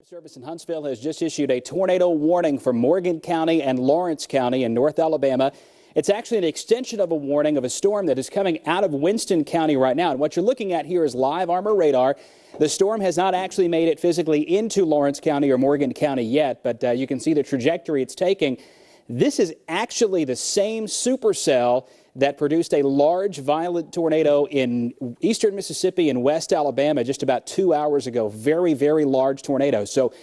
Service in Huntsville has just issued a tornado warning for Morgan County and Lawrence County in North Alabama. It's actually an extension of a warning of a storm that is coming out of Winston County right now. And what you're looking at here is live armor radar. The storm has not actually made it physically into Lawrence County or Morgan County yet, but you can see the trajectory it's taking. This is actually the same supercell that produced a large violent tornado in eastern Mississippi and west Alabama just about 2 hours ago. Very, very large tornado. So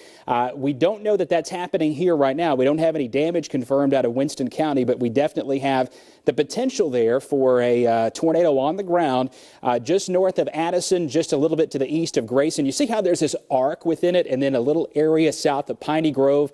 we don't know that that's happening here right now. We don't have any damage confirmed out of Winston County, but we definitely have the potential there for a tornado on the ground just north of Addison, just a little bit to the east of Grayson. You see how there's this arc within it and then a little area south of Piney Grove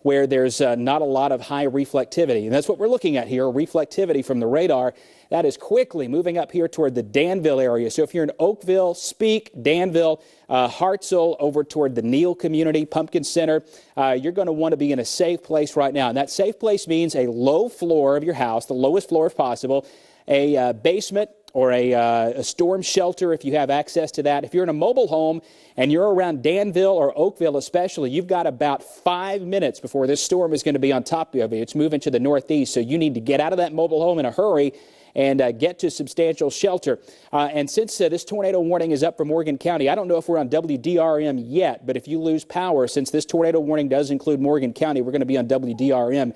where there's not a lot of high reflectivity. And that's what we're looking at here, reflectivity from the radar. That is quickly moving up here toward the Danville area. So if you're in Oakville, Speak, Danville, Hartselle, over toward the Neal community, Pumpkin Center, you're going to want to be in a safe place right now. And that safe place means a low floor of your house, the lowest floor if possible, a basement, or a storm shelter if you have access to that. If you're in a mobile home and you're around Danville or Oakville especially, you've got about 5 minutes before this storm is going to be on top of you. It's moving to the northeast, so you need to get out of that mobile home in a hurry and get to substantial shelter. And since this tornado warning is up for Morgan County, I don't know if we're on WDRM yet, but if you lose power, since this tornado warning does include Morgan County, we're going to be on WDRM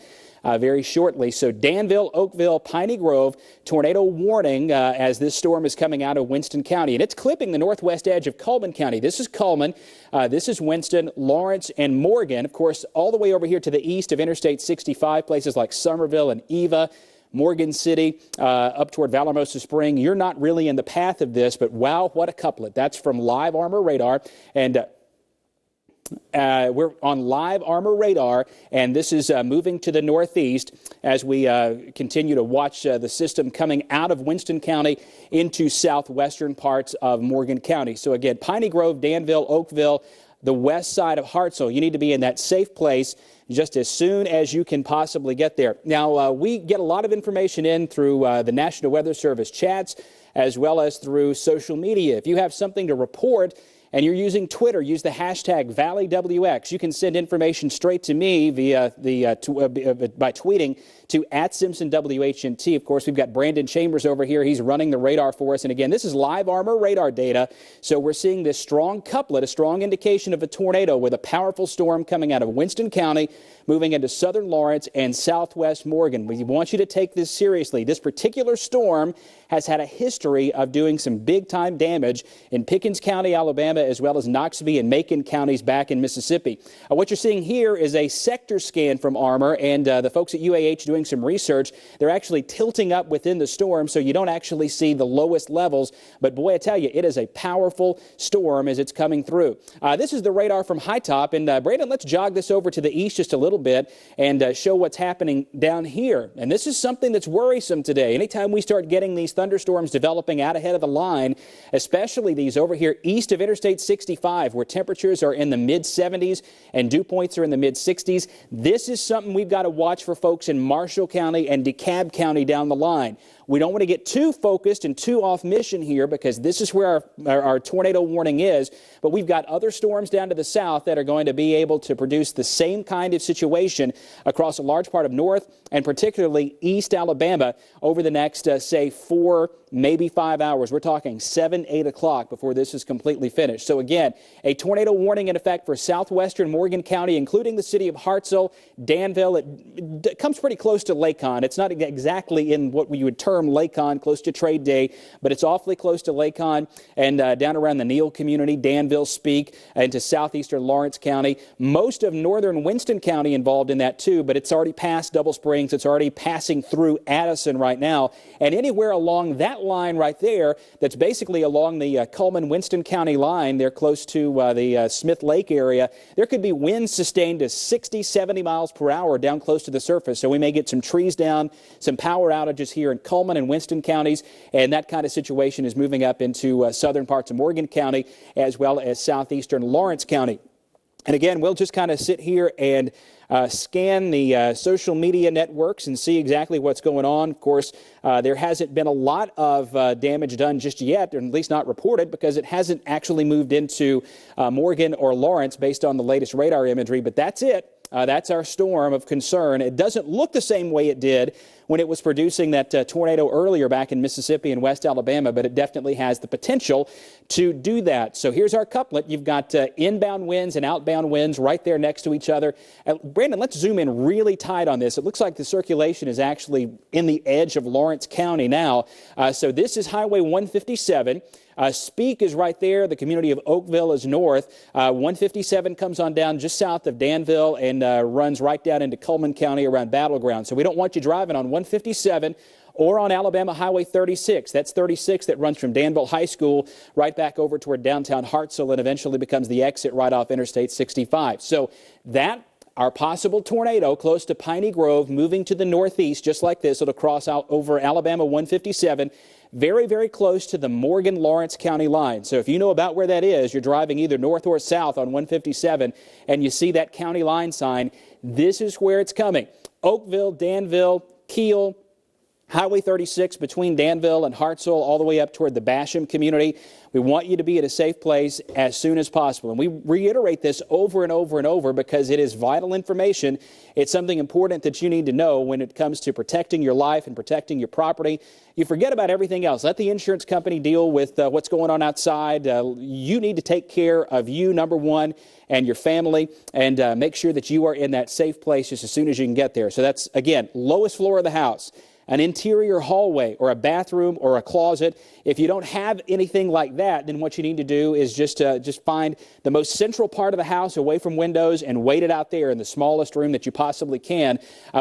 very shortly. So Danville, Oakville, Piney Grove, tornado warning as this storm is coming out of Winston County. And it's clipping the northwest edge of Cullman County. This is Cullman, this is Winston, Lawrence, and Morgan. Of course, all the way over here to the east of Interstate 65, places like Summerville and Eva, Morgan City, up toward Valamosa Spring. You're not really in the path of this, but wow, what a couplet. That's from live armor radar. And we're on live armor radar, and this is moving to the northeast as we continue to watch the system coming out of Winston County into southwestern parts of Morgan County. So again, Piney Grove, Danville, Oakville, the west side of Hartselle. You need to be in that safe place just as soon as you can possibly get there. Now, we get a lot of information in through the National Weather Service chats as well as through social media. If you have something to report and you're using Twitter, use the hashtag ValleyWX. You can send information straight to me via by tweeting to @SimpsonWHNT. Of course, we've got Brandon Chambers over here. He's running the radar for us. And again, this is live armor radar data. So we're seeing this strong couplet, a strong indication of a tornado with a powerful storm coming out of Winston County, moving into southern Lawrence and southwest Morgan. We want you to take this seriously. This particular storm has had a history of doing some big-time damage in Pickens County, Alabama, as well as Noxubee and Macon counties back in Mississippi. What you're seeing here is a sector scan from Armor, and the folks at UAH doing some research. They're actually tilting up within the storm, so you don't actually see the lowest levels. But boy, I tell you, it is a powerful storm as it's coming through. This is the radar from High Top, and Brandon, let's jog this over to the east just a little bit and show what's happening down here. And this is something that's worrisome today. Anytime we start getting these thunderstorms developing out ahead of the line, especially these over here east of Interstate 65, where temperatures are in the mid-70s and dew points are in the mid-60s, this is something we've got to watch for folks in Marshall County and DeKalb County down the line. We don't want to get too focused and too off mission here because this is where our tornado warning is, but we've got other storms down to the south that are going to be able to produce the same kind of situation across a large part of North and particularly East Alabama over the next, say, 4, maybe 5 hours. We're talking 7, 8 o'clock before this is completely finished. So again, a tornado warning in effect for southwestern Morgan County, including the city of Hartselle, Danville. It comes pretty close to Lacon. It's not exactly in what we would term Lacon, close to Trade Day, but it's awfully close to Lacon and down around the Neal community, Danville, Speak, into southeastern Lawrence County. Most of northern Winston County involved in that too, but it's already past Double Springs. It's already passing through Addison right now. And anywhere along that line right there, that's basically along the Cullman-Winston County line, they're close to the Smith Lake area, there could be winds sustained to 60, 70 miles per hour down close to the surface. So we may get some trees down, some power outages here in Cullman and Winston counties, and that kind of situation is moving up into southern parts of Morgan County as well as southeastern Lawrence County. And again, we'll just kind of sit here and scan the social media networks and see exactly what's going on. Of course, there hasn't been a lot of damage done just yet, or at least not reported, because it hasn't actually moved into Morgan or Lawrence based on the latest radar imagery. But that's it. That's our storm of concern. It doesn't look the same way it did when it was producing that tornado earlier back in Mississippi and West Alabama, but it definitely has the potential to do that. So here's our couplet. You've got inbound winds and outbound winds right there next to each other. Brandon, let's zoom in really tight on this. It looks like the circulation is actually in the edge of Lawrence County now. So this is Highway 157. Speak is right there. The community of Oakville is north. 157 comes on down just south of Danville and runs right down into Cullman County around Battleground. So we don't want you driving on 157 or on Alabama Highway 36. That's 36 that runs from Danville High School right back over toward downtown Hartselle and eventually becomes the exit right off Interstate 65. So that our possible tornado close to Piney Grove moving to the northeast just like this. It'll cross out over Alabama 157. Very, very close to the Morgan-Lawrence County line. So if you know about where that is, you're driving either north or south on 157 and you see that county line sign, this is where it's coming. Oakville, Danville, Kiel, Highway 36 between Danville and Hartselle all the way up toward the Basham community. We want you to be at a safe place as soon as possible. And we reiterate this over and over and over because it is vital information. It's something important that you need to know when it comes to protecting your life and protecting your property. You forget about everything else. Let the insurance company deal with what's going on outside. You need to take care of you, number one, and your family, and make sure that you are in that safe place just as soon as you can get there. So that's, again, lowest floor of the house. An interior hallway or a bathroom or a closet. If you don't have anything like that, then what you need to do is just find the most central part of the house away from windows and wait it out there in the smallest room that you possibly can.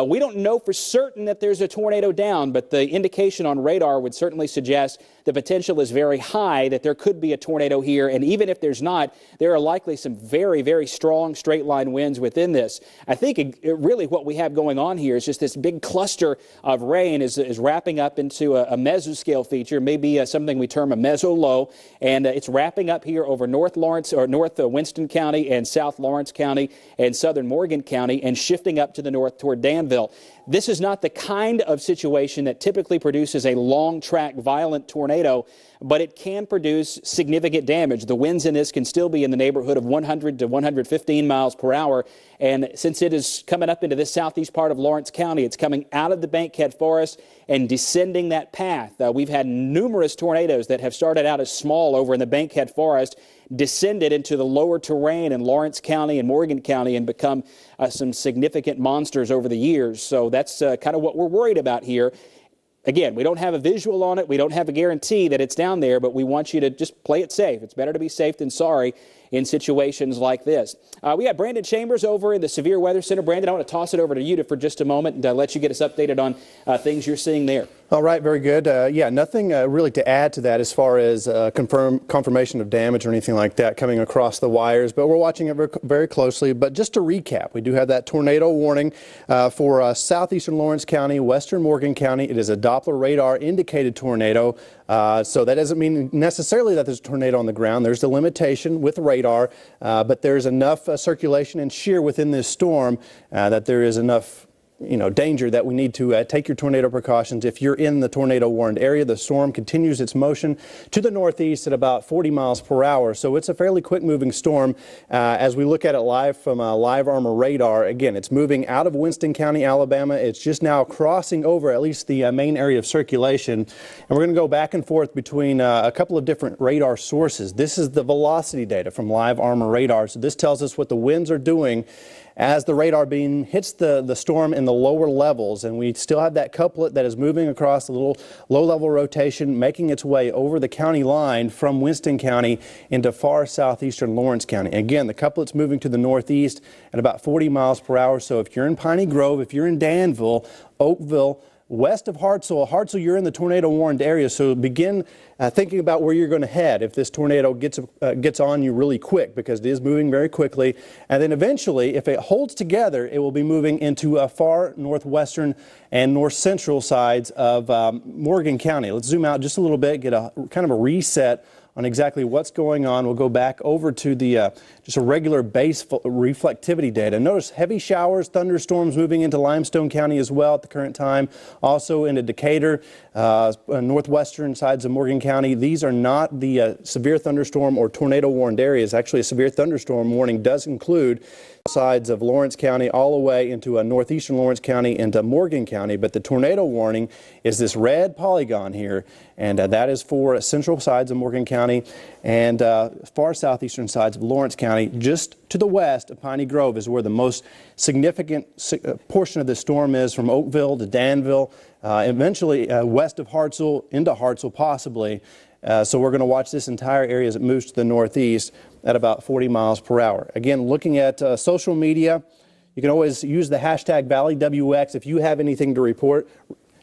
We don't know for certain that there's a tornado down, but the indication on radar would certainly suggest the potential is very high that there could be a tornado here. And even if there's not, there are likely some very, very strong straight line winds within this. I think really what we have going on here is just this big cluster of rain is wrapping up into a mesoscale feature, maybe something we term a meso-low, and it's wrapping up here over North Lawrence or North Winston County and South Lawrence County and Southern Morgan County and shifting up to the north toward Danville. This is not the kind of situation that typically produces a long-track violent tornado, but it can produce significant damage. The winds in this can still be in the neighborhood of 100 to 115 miles per hour. And since it is coming up into this southeast part of Lawrence County, it's coming out of the Bankhead Forest and descending that path. We've had numerous tornadoes that have started out as small over in the Bankhead Forest, descended into the lower terrain in Lawrence County and Morgan County and become some significant monsters over the years. So that's kind of what we're worried about here. Again, we don't have a visual on it. We don't have a guarantee that it's down there, but we want you to just play it safe. It's better to be safe than sorry in situations like this. We got Brandon Chambers over in the Severe Weather Center. Brandon, I want to toss it over to you for just a moment and let you get us updated on things you're seeing there. All right, very good. Yeah, nothing really to add to that as far as confirmation of damage or anything like that coming across the wires, but we're watching it very closely. But just to recap, we do have that tornado warning for southeastern Lawrence County, western Morgan County. It is a Doppler radar indicated tornado, so that doesn't mean necessarily that there's a tornado on the ground. There's the limitation with radar, but there's enough circulation and shear within this storm that there is enough danger that we need to take your tornado precautions. If you're in the tornado warned area, the storm continues its motion to the northeast at about 40 miles per hour. So it's a fairly quick moving storm. As we look at it live from Live Armor radar, again, it's moving out of Winston County, Alabama. It's just now crossing over at least the main area of circulation. And we're going to go back and forth between a couple of different radar sources. This is the velocity data from Live Armor radar. So this tells us what the winds are doing as the radar beam hits the storm in the lower levels, and we still have that couplet that is moving across a little low-level rotation, making its way over the county line from Winston County into far southeastern Lawrence County. Again, the couplet's moving to the northeast at about 40 miles per hour, so if you're in Piney Grove, if you're in Danville, Oakville, west of Hartselle, you're in the tornado warned area, so begin thinking about where you're going to head if this tornado gets on you really quick, because it is moving very quickly. And then eventually, if it holds together, it will be moving into far northwestern and north central sides of Morgan County. Let's zoom out just a little bit, get a kind of a reset on exactly what's going on, we'll go back over to the just a regular base reflectivity data. Notice heavy showers, thunderstorms moving into Limestone County as well at the current time, also into Decatur, northwestern sides of Morgan County. These are not the severe thunderstorm or tornado warned areas. Actually, a severe thunderstorm warning does include sides of Lawrence County all the way into northeastern Lawrence County into Morgan County, but the tornado warning is this red polygon here, and that is for central sides of Morgan County and far southeastern sides of Lawrence County. Just to the west of Piney Grove is where the most significant portion of the storm is, from Oakville to Danville, eventually west of Hartselle into Hartselle possibly. So we're going to watch this entire area as it moves to the northeast at about 40 miles per hour. Again, looking at social media, you can always use the hashtag ValleyWX if you have anything to report.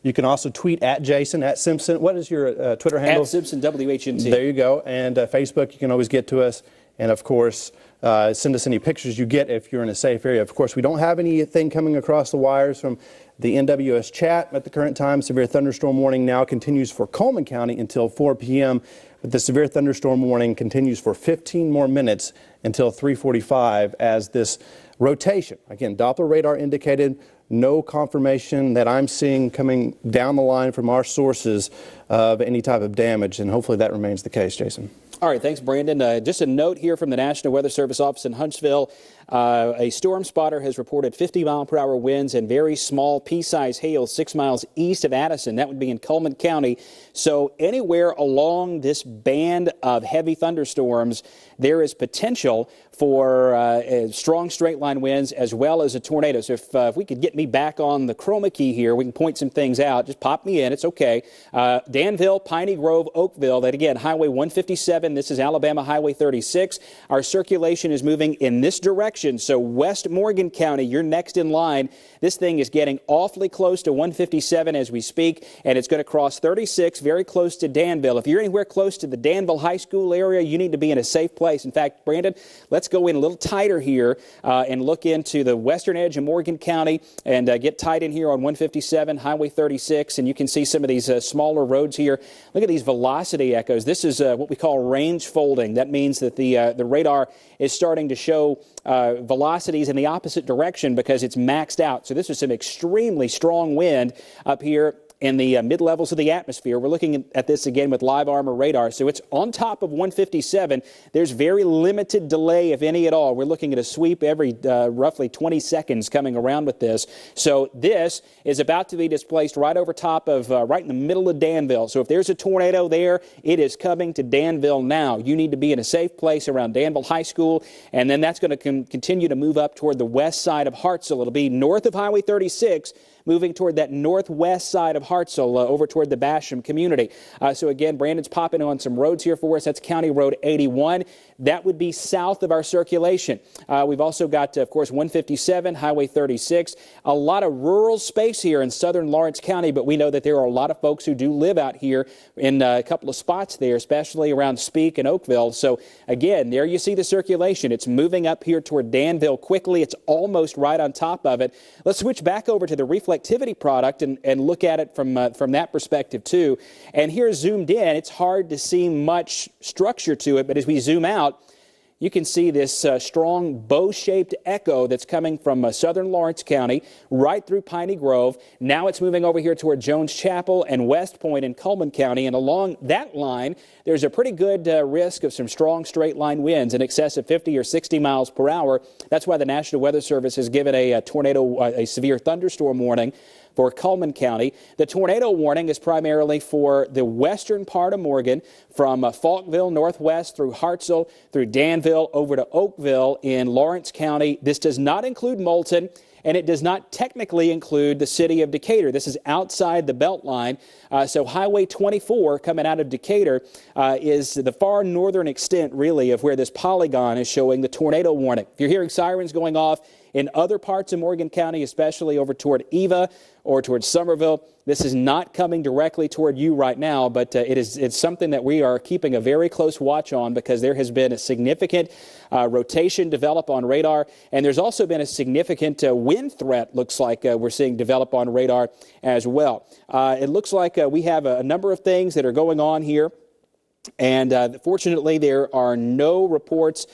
You can also tweet at Jason, at Simpson. What is your Twitter handle? At Simpson WHNT. There you go. And Facebook, you can always get to us. And of course, send us any pictures you get if you're in a safe area. Of course, we don't have anything coming across the wires from the NWS chat at the current time. Severe thunderstorm warning now continues for Coleman County until 4 p.m. But the severe thunderstorm warning continues for 15 more minutes until 3:45 as this rotation. Again, Doppler radar indicated, no confirmation that I'm seeing coming down the line from our sources of any type of damage, and hopefully that remains the case, Jason. All right, thanks, Brandon. Just a note here from the National Weather Service office in Huntsville. A storm spotter has reported 50-mile-per-hour winds and very small pea-size hail 6 miles east of Addison. That would be in Coleman County. So anywhere along this band of heavy thunderstorms, there is potential for strong straight-line winds as well as a tornado. So if we could get me back on the chroma key here, we can point some things out. Just pop me in. It's okay. Danville, Piney Grove, Oakville. That, again, Highway 157. This is Alabama Highway 36. Our circulation is moving in this direction. So West Morgan County, you're next in line. This thing is getting awfully close to 157 as we speak, and it's going to cross 36 very close to Danville. If you're anywhere close to the Danville High School area, you need to be in a safe place. In fact, Brandon, let's go in a little tighter here and look into the western edge of Morgan County and get tight in here on 157, Highway 36, and you can see some of these smaller roads here. Look at these velocity echoes. This is what we call range folding. That means that the radar is starting to show velocities in the opposite direction because it's maxed out. So this is some extremely strong wind up here in the mid-levels of the atmosphere. We're looking at this again with live armor radar. So it's on top of 157. There's very limited delay, if any at all. We're looking at a sweep every roughly 20 seconds coming around with this. So this is about to be displaced right over top of, right in the middle of Danville. So if there's a tornado there, it is coming to Danville now. You need to be in a safe place around Danville High School, and then that's going to continue to move up toward the west side of Hartselle. It'll be north of Highway 36, moving toward that northwest side of Hartselle, over toward the Basham community. So again, Brandon's popping on some roads here for us. That's County Road 81. That would be south of our circulation. We've also got, of course, 157, Highway 36. A lot of rural space here in southern Lawrence County, but we know that there are a lot of folks who do live out here in a couple of spots there, especially around Speake and Oakville. So again, there you see the circulation. It's moving up here toward Danville quickly. It's almost right on top of it. Let's switch back over to the reflectivity product and look at it from that perspective too. And here zoomed in, it's hard to see much structure to it, but as we zoom out, you can see this strong bow-shaped echo that's coming from southern Lawrence County right through Piney Grove. Now it's moving over here toward Jones Chapel and West Point in Coleman County. And along that line, there's a pretty good risk of some strong straight-line winds in excess of 50 or 60 miles per hour. That's why the National Weather Service has given a severe thunderstorm warning for Coleman County. The tornado warning is primarily for the western part of Morgan, from Falkville northwest through Hartselle, through Danville, over to Oakville in Lawrence County. This does not include Moulton, and it does not technically include the city of Decatur. This is outside the belt line. So Highway 24 coming out of Decatur is the far northern extent, really, of where this polygon is showing the tornado warning. If you're hearing sirens going off in other parts of Morgan County, especially over toward Eva or toward Somerville, this is not coming directly toward you right now, but it's something that we are keeping a very close watch on because there has been a significant rotation develop on radar, and there's also been a significant wind threat, looks like we're seeing develop on radar as well. It looks like we have a number of things that are going on here And fortunately, there are no reports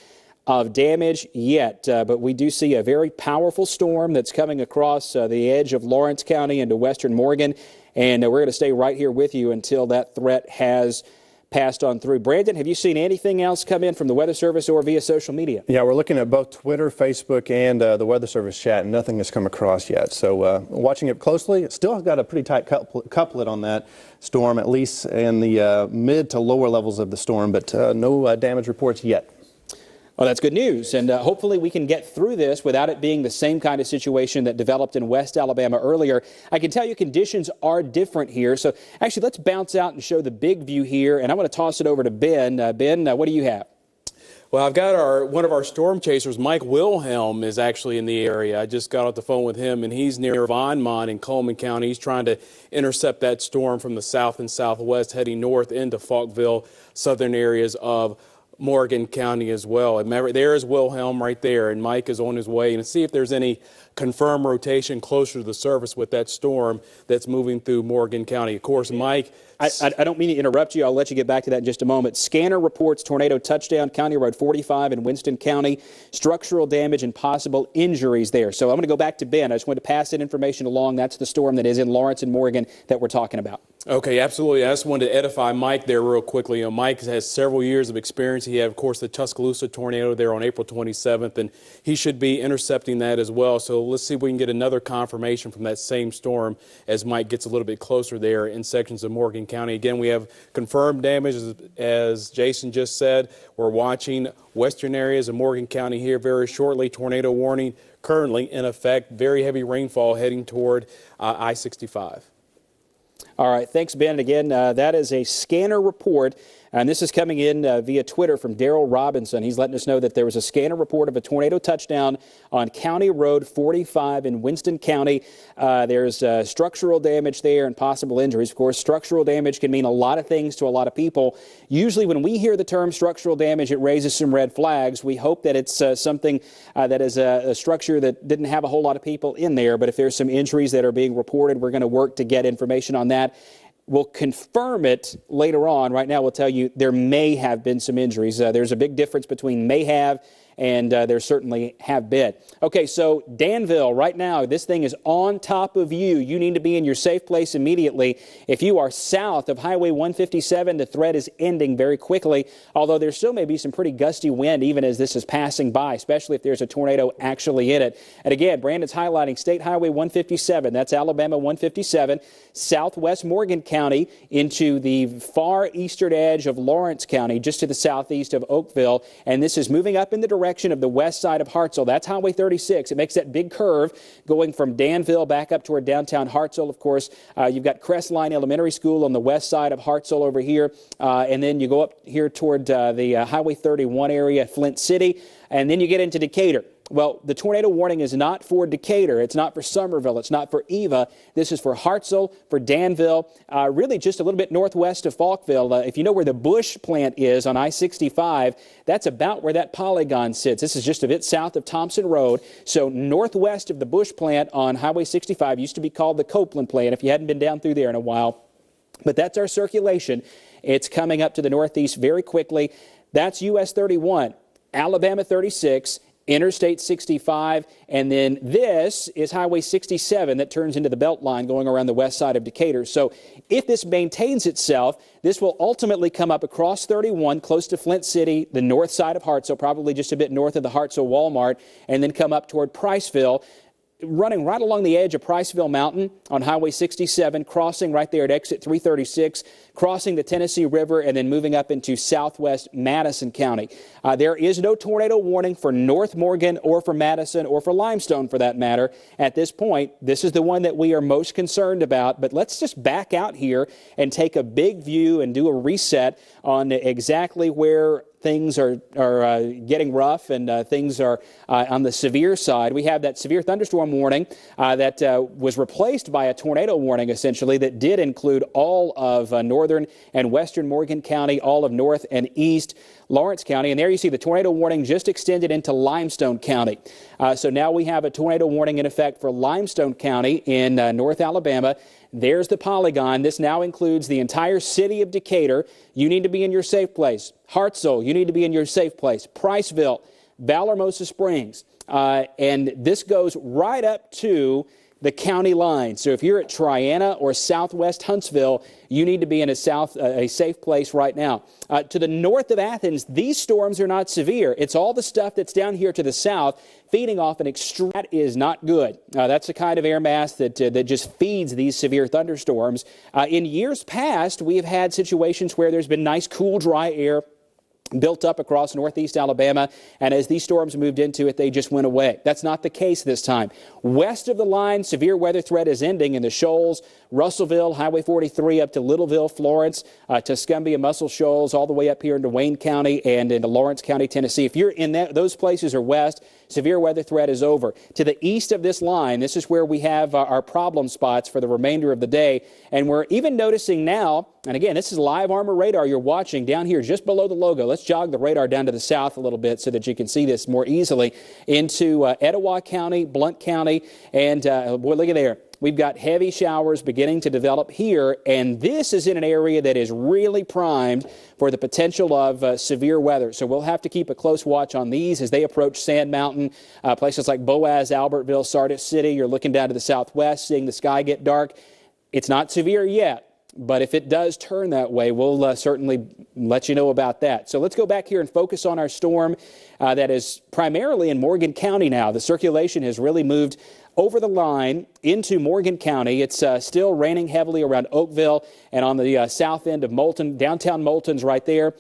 of damage yet, but we do see a very powerful storm that's coming across the edge of Lawrence County into western Morgan, and we're going to stay right here with you until that threat has passed on through. Brandon, have you seen anything else come in from the Weather Service or via social media? Yeah, we're looking at both Twitter, Facebook, and the Weather Service chat, and nothing has come across yet. So watching it closely, it still has got a pretty tight couplet on that storm, at least in the mid to lower levels of the storm, but no damage reports yet. Well, that's good news, and hopefully we can get through this without it being the same kind of situation that developed in West Alabama earlier. I can tell you conditions are different here, so actually let's bounce out and show the big view here, and I'm going to toss it over to Ben. Ben, what do you have? Well, I've got one of our storm chasers, Mike Wilhelm, is actually in the area. I just got off the phone with him, and he's near Vonmont in Coleman County. He's trying to intercept that storm from the south and southwest, heading north into Falkville, southern areas of Morgan County as well. And remember, there is Wilhelm right there, and Mike is on his way. And see if there's any confirmed rotation closer to the surface with that storm that's moving through Morgan County. Of course, Mike... I don't mean to interrupt you. I'll let you get back to that in just a moment. Scanner reports tornado touchdown, County Road 45 in Winston County. Structural damage and possible injuries there. So I'm going to go back to Ben. I just wanted to pass that information along. That's the storm that is in Lawrence and Morgan that we're talking about. Okay, absolutely. I just wanted to edify Mike there real quickly. Mike has several years of experience. He had, of course, the Tuscaloosa tornado there on April 27th, and he should be intercepting that as well. So let's see if we can get another confirmation from that same storm as Mike gets a little bit closer there in sections of Morgan County. Again, we have confirmed damage, as Jason just said. We're watching western areas of Morgan County here very shortly. Tornado warning currently in effect. Very heavy rainfall heading toward I-65. All right, thanks, Ben. Again, that is a scanner report, and this is coming in via Twitter from Daryl Robinson. He's letting us know that there was a scanner report of a tornado touchdown on County Road 45 in Winston County. There's structural damage there and possible injuries. Of course, structural damage can mean a lot of things to a lot of people. Usually when we hear the term structural damage, it raises some red flags. We hope that it's something that is a structure that didn't have a whole lot of people in there, but if there's some injuries that are being reported, we're going to work to get information on that. We'll confirm it later on. Right now, we'll tell you there may have been some injuries. There's a big difference between may have and there certainly have been. Okay, so Danville, right now, this thing is on top of you. You need to be in your safe place immediately. If you are south of Highway 157, the threat is ending very quickly, although there still may be some pretty gusty wind even as this is passing by, especially if there's a tornado actually in it. And again, Brandon's highlighting State Highway 157. That's Alabama 157, southwest Morgan County into the far eastern edge of Lawrence County, just to the southeast of Oakville. And this is moving up in the direction of the west side of Hartselle. That's Highway 36. It makes that big curve going from Danville back up toward downtown Hartselle. Of course, you've got Crestline Elementary School on the west side of Hartselle over here. And then you go up here toward the Highway 31 area, Flint City. And then you get into Decatur. Well, the tornado warning is not for Decatur. It's not for Summerville. It's not for Eva. This is for Hartselle, for Danville, really just a little bit northwest of Falkville. If you know where the Bush plant is on I-65, that's about where that polygon sits. This is just a bit south of Thompson Road. So northwest of the Bush plant on Highway 65 used to be called the Copeland plant if you hadn't been down through there in a while. But that's our circulation. It's coming up to the northeast very quickly. That's US 31, Alabama 36, Interstate 65, and then this is Highway 67 that turns into the Beltline going around the west side of Decatur. So if this maintains itself, this will ultimately come up across 31, close to Flint City, the north side of Hartselle, probably just a bit north of the Hartselle Walmart, and then come up toward Priceville, running right along the edge of Priceville Mountain on Highway 67, crossing right there at exit 336, crossing the Tennessee River, and then moving up into southwest Madison County. There is no tornado warning for North Morgan or for Madison or for Limestone for that matter at this point. This is the one that we are most concerned about, but let's just back out here and take a big view and do a reset on exactly where things are getting rough and things are on the severe side. We have that severe thunderstorm warning that was replaced by a tornado warning, essentially, that did include all of northern and western Morgan County, all of north and east Lawrence County, and there you see the tornado warning just extended into Limestone County. So now we have a tornado warning in effect for Limestone County in North Alabama. There's the polygon. This now includes the entire city of Decatur. You need to be in your safe place. Hartselle, you need to be in your safe place. Priceville, Valormosa Springs. And this goes right up to the county line. So if you're at Triana or southwest Huntsville, you need to be in a safe place right now. To the north of Athens, these storms are not severe. It's all the stuff that's down here to the south feeding off an extreme. That is not good. That's the kind of air mass that just feeds these severe thunderstorms. In years past, we have had situations where there's been nice, cool, dry air built up across northeast Alabama, and as these storms moved into it, they just went away. That's not the case this time. West of the line, severe weather threat is ending in the Shoals, Russellville, Highway 43 up to Littleville, Florence, Tuscumbia, Muscle Shoals, all the way up here into Wayne County and into Lawrence County, Tennessee. If you're in those places or west, severe weather threat is over. To the east of this line, this is where we have our problem spots for the remainder of the day, and we're even noticing now, and again, this is live armor radar you're watching down here just below the logo. Let's jog the radar down to the south a little bit so that you can see this more easily into Etowah County, Blount County, and boy, look at there. We've got heavy showers beginning to develop here, and this is in an area that is really primed for the potential of severe weather. So we'll have to keep a close watch on these as they approach Sand Mountain, places like Boaz, Albertville, Sardis City. You're looking down to the southwest, seeing the sky get dark. It's not severe yet, but if it does turn that way, we'll certainly let you know about that. So let's go back here and focus on our storm that is primarily in Morgan County now. The circulation has really moved over the line into Morgan County. It's still raining heavily around Oakville and on the south end of Moulton. Downtown Moulton's right there.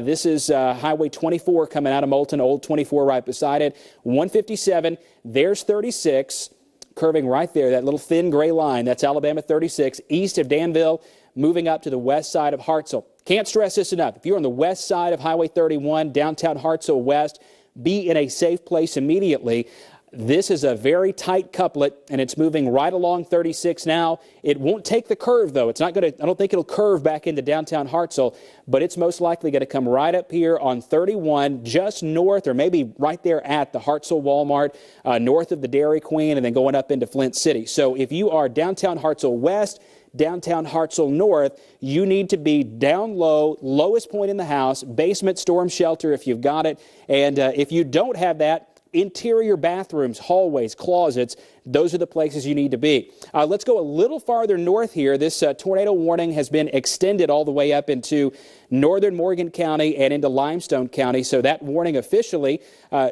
This is Highway 24 coming out of Moulton, Old 24 right beside it. 157, there's 36, curving right there, that little thin gray line. That's Alabama 36, east of Danville, moving up to the west side of Hartselle. Can't stress this enough. If you're on the west side of Highway 31, downtown Hartselle West, be in a safe place immediately. This is a very tight couplet, and it's moving right along 36 now. It won't take the curve, though. It's not going to, I don't think it'll curve back into downtown Hartselle, but it's most likely going to come right up here on 31, just north, or maybe right there at the Hartselle Walmart, north of the Dairy Queen, and then going up into Flint City. So if you are downtown Hartselle West, downtown Hartselle North, you need to be down low, lowest point in the house, basement storm shelter if you've got it. And if you don't have that, interior bathrooms, hallways, closets, those are the places you need to be. Let's go a little farther north here. This tornado warning has been extended all the way up into northern Morgan County and into Limestone County. So that warning officially, could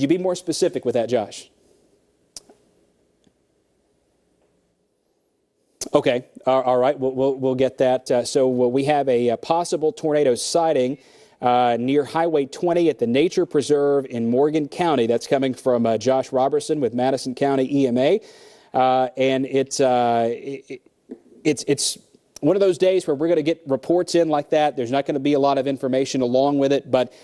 you be more specific with that, Josh? Okay, all right, we'll get that. So we have a possible tornado sighting near Highway 20 at the Nature Preserve in Morgan County. That's coming from Josh Robertson with Madison County EMA, and it's one of those days where we're going to get reports in like that. There's not going to be a lot of information along with it, but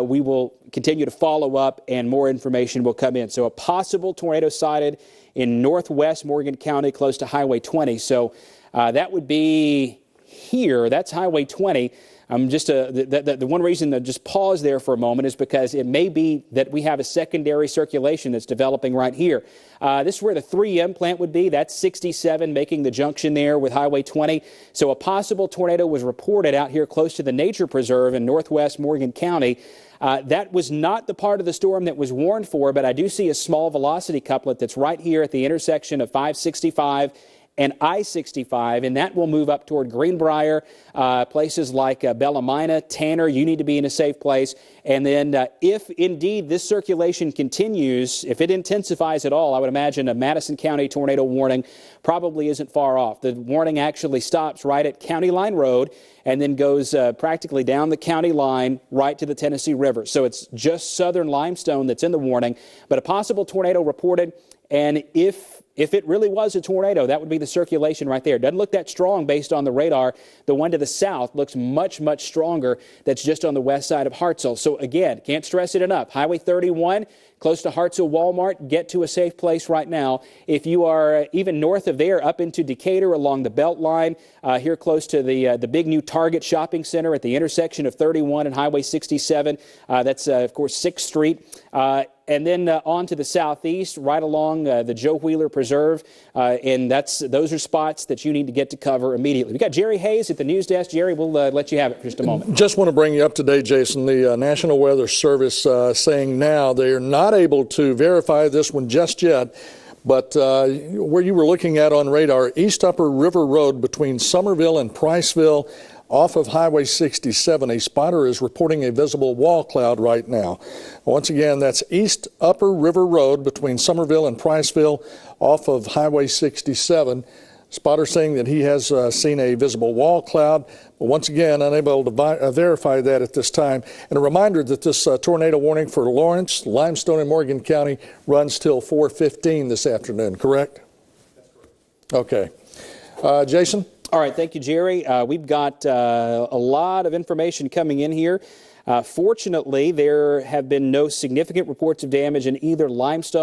we will continue to follow up, and more information will come in. So a possible tornado sighted in northwest Morgan County, close to Highway 20. So that would be here. That's Highway 20. The one reason to just pause there for a moment is because it may be that we have a secondary circulation that's developing right here. This is where the 3M plant would be. That's 67, making the junction there with Highway 20. So a possible tornado was reported out here close to the Nature Preserve in northwest Morgan County. That was not the part of the storm that was warned for, but I do see a small velocity couplet that's right here at the intersection of 565 and I-65, and that will move up toward Greenbrier, places like Bellamina, Tanner. You need to be in a safe place. And then if indeed this circulation continues, if it intensifies at all, I would imagine a Madison County tornado warning probably isn't far off. The warning actually stops right at County Line Road and then goes practically down the county line right to the Tennessee River. So it's just southern Limestone that's in the warning, but a possible tornado reported. And if If it really was a tornado, that would be the circulation right there. It doesn't look that strong based on the radar. The one to the south looks much, much stronger. That's just on the west side of Hartselle. So again, can't stress it enough. Highway 31, close to Hartselle Walmart, get to a safe place right now. If you are even north of there, up into Decatur along the Belt Line, here close to the big new Target shopping center at the intersection of 31 and Highway 67, that's of course 6th Street. And then on to the southeast, right along the Joe Wheeler Preserve, and those are spots that you need to get to cover immediately. We got Jerry Hayes at the news desk. Jerry, we'll let you have it for just a moment. Just want to bring you up to date, Jason. The National Weather Service saying now they are not able to verify this one just yet, but where you were looking at on radar, East Upper River Road between Somerville and Priceville, off of Highway 67, a spotter is reporting a visible wall cloud right now. Once again, that's East Upper River Road between Somerville and Priceville, off of Highway 67. Spotter saying that he has seen a visible wall cloud, but once again, unable to verify that at this time. And a reminder that this tornado warning for Lawrence, Limestone, and Morgan County runs till 4:15 this afternoon, correct? That's correct. Okay. Jason? All right, thank you, Jerry. We've got a lot of information coming in here. Fortunately, there have been no significant reports of damage in either Lawrence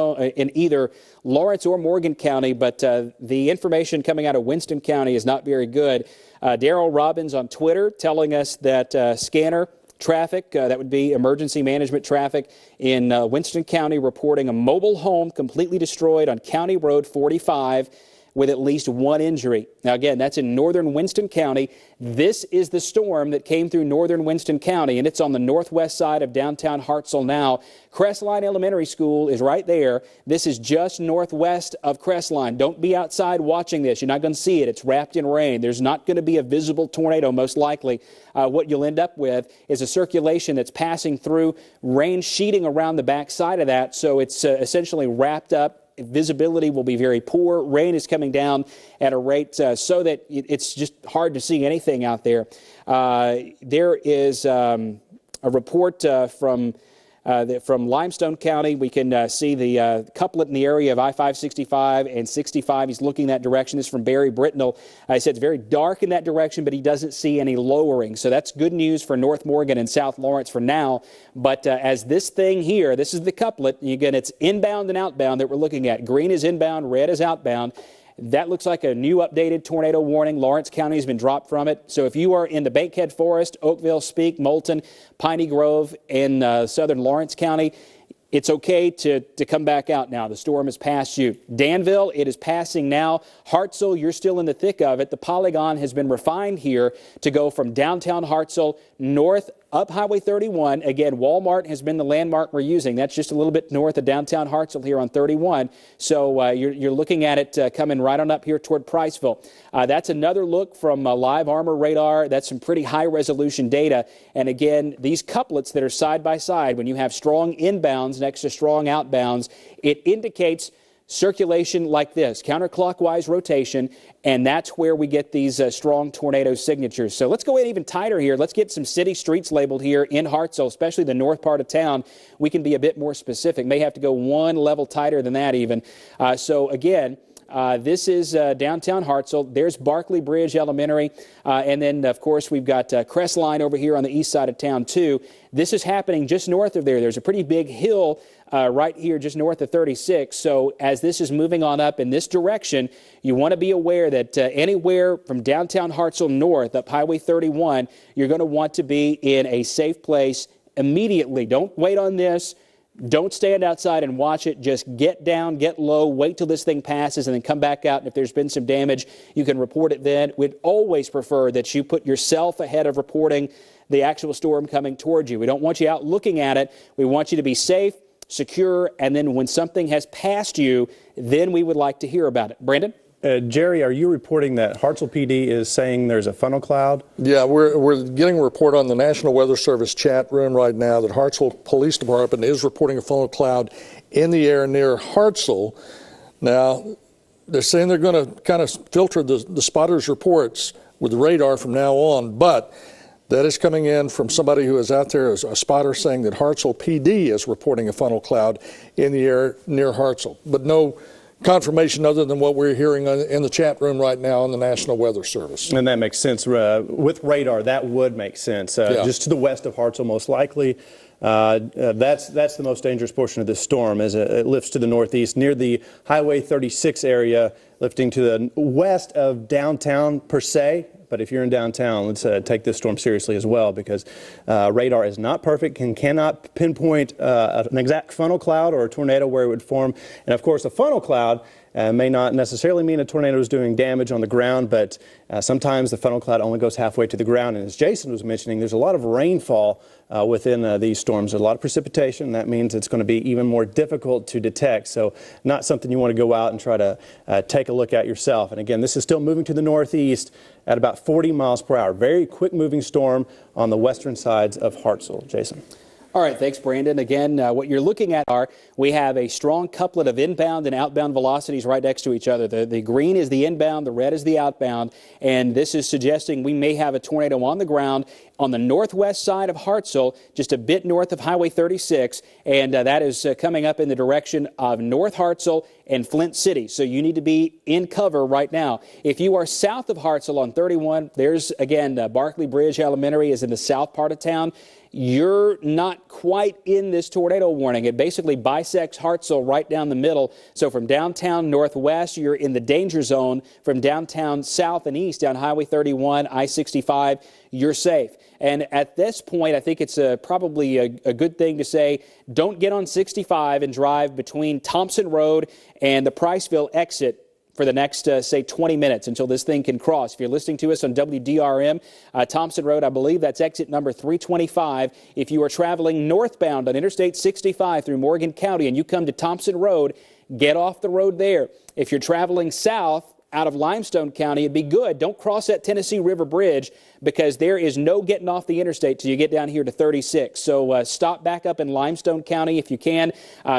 or Morgan County, but the information coming out of Winston County is not very good. Daryl Robbins on Twitter telling us that scanner traffic, that would be emergency management traffic in Winston County, reporting a mobile home completely destroyed on County Road 45 with at least one injury. Now, again, that's in northern Winston County. This is the storm that came through northern Winston County, and it's on the northwest side of downtown Hartselle now. Crestline Elementary School is right there. This is just northwest of Crestline. Don't be outside watching this. You're not going to see it. It's wrapped in rain. There's not going to be a visible tornado, most likely. What you'll end up with is a circulation that's passing through, rain sheeting around the back side of that, so it's essentially wrapped up. Visibility will be very poor. Rain is coming down at a rate so that it's just hard to see anything out there. There is a report from Limestone County. We can see the couplet in the area of I-565 and 65. He's looking that direction. This is from Barry Britnell. He said it's very dark in that direction, but he doesn't see any lowering. So that's good news for North Morgan and South Lawrence for now. But as this thing here, this is the couplet. Again, it's inbound and outbound that we're looking at. Green is inbound, red is outbound. That looks like a new updated tornado warning. Lawrence County has been dropped from it. So if you are in the Bankhead Forest, Oakville, Speake, Moulton, Piney Grove in southern Lawrence County, it's okay to come back out now. The storm has passed you. Danville, it is passing now. Hartselle, you're still in the thick of it. The polygon has been refined here to go from downtown Hartselle north up Highway 31. Again, Walmart has been the landmark we're using. That's just a little bit north of downtown Hartselle here on 31. So you're looking at it coming right on up here toward Priceville. That's another look from Live Armor radar. That's some pretty high-resolution data. And again, these couplets that are side by side, when you have strong inbounds next to strong outbounds, it indicates circulation like this, counterclockwise rotation, and that's where we get these strong tornado signatures. So let's go in even tighter here. Let's get some city streets labeled here in Hartselle, especially the north part of town. We can be a bit more specific. May have to go one level tighter than that even. So again, this is downtown Hartselle. There's Barkley Bridge Elementary. And then, of course, we've got Crestline over here on the east side of town, too. This is happening just north of there. There's a pretty big hill right here just north of 36. So as this is moving on up in this direction, you want to be aware that anywhere from downtown Hartselle north up Highway 31, you're going to want to be in a safe place immediately. Don't wait on this. Don't stand outside and watch it. Just get down, get low, wait till this thing passes, and then come back out. And if there's been some damage, you can report it then. We'd always prefer that you put yourself ahead of reporting the actual storm coming towards you. We don't want you out looking at it. We want you to be safe, secure, and then when something has passed you, then we would like to hear about it. Brandon? Jerry, are you reporting that Hartselle PD is saying there's a funnel cloud? Yeah, we're getting a report on the National Weather Service chat room right now that Hartselle Police Department is reporting a funnel cloud in the air near Hartselle. Now, they're saying they're going to kind of filter the spotters' reports with radar from now on, but that is coming in from somebody who is out there as a spotter saying that Hartselle PD is reporting a funnel cloud in the air near Hartselle, but no confirmation other than what we're hearing in the chat room right now on the National Weather Service. And that makes sense. With radar, that would make sense. Just to the west of Hartselle, most likely. That's the most dangerous portion of this storm as it lifts to the northeast near the Highway 36 area, lifting to the west of downtown per se. But if you're in downtown, let's take this storm seriously as well, because radar is not perfect and cannot pinpoint an exact funnel cloud or a tornado where it would form. And of course, a funnel cloud may not necessarily mean a tornado is doing damage on the ground, but sometimes the funnel cloud only goes halfway to the ground. And as Jason was mentioning, there's a lot of rainfall within these storms. There's a lot of precipitation. That means it's going to be even more difficult to detect. So not something you want to go out and try to take a look at yourself. And again, this is still moving to the northeast at about 40 miles per hour. Very quick moving storm on the western sides of Hartselle. Jason. All right, thanks, Brandon. Again, what you're looking at we have a strong couplet of inbound and outbound velocities right next to each other. The green is the inbound, the red is the outbound, and this is suggesting we may have a tornado on the ground on the northwest side of Hartselle, just a bit north of Highway 36, and that is coming up in the direction of North Hartselle and Flint City. So you need to be in cover right now. If you are south of Hartselle on 31, there's, again, Barkley Bridge Elementary is in the south part of town. You're not quite in this tornado warning. It basically bisects Hartselle right down the middle. So from downtown northwest, you're in the danger zone. From downtown south and east down Highway 31, I-65, you're safe. And at this point, I think it's probably a good thing to say, don't get on 65 and drive between Thompson Road and the Priceville exit for the next, say, 20 minutes until this thing can cross. If you're listening to us on WDRM, Thompson Road, I believe that's exit number 325. If you are traveling northbound on Interstate 65 through Morgan County and you come to Thompson Road, get off the road there. If you're traveling south out of Limestone County, it'd be good. Don't cross that Tennessee River Bridge because there is no getting off the interstate till you get down here to 36. So stop back up in Limestone County if you can.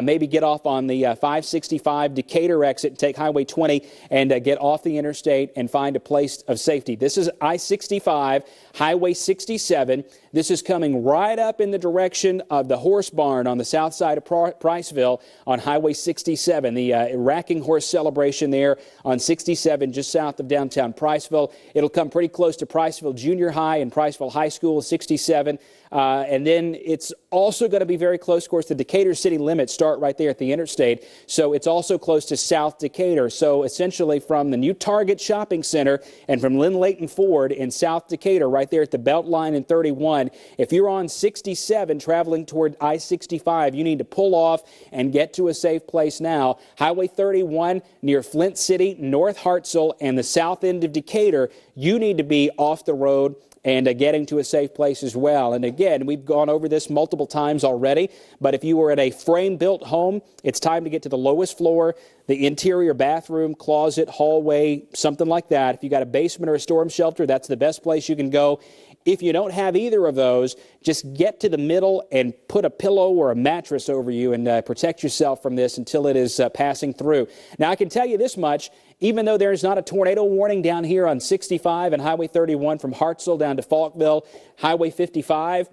Maybe get off on the 565 Decatur exit, take Highway 20, and get off the interstate and find a place of safety. This is I-65, Highway 67. This is coming right up in the direction of the horse barn on the south side of Priceville on Highway 67. The Racking Horse Celebration there on 67 just south of downtown Priceville. It'll come pretty close to Priceville Junior High and Priceville High School, 67. And then it's also going to be very close. Of course, the Decatur city limits start right there at the interstate. So it's also close to South Decatur. So essentially from the new Target Shopping Center and from Lynn Layton Ford in South Decatur, right there at the Beltline in 31, if you're on 67 traveling toward I-65, you need to pull off and get to a safe place now. Highway 31 near Flint City, North Hartselle, and the south end of Decatur, you need to be off the road and getting to a safe place as well. And again, we've gone over this multiple times already, but if you were in a frame-built home, it's time to get to the lowest floor, the interior bathroom, closet, hallway, something like that. If you got a basement or a storm shelter, that's the best place you can go. If you don't have either of those, just get to the middle and put a pillow or a mattress over you and protect yourself from this until it is passing through. Now, I can tell you this much. Even though there's not a tornado warning down here on 65 and Highway 31 from Hartselle down to Falkville, Highway 55,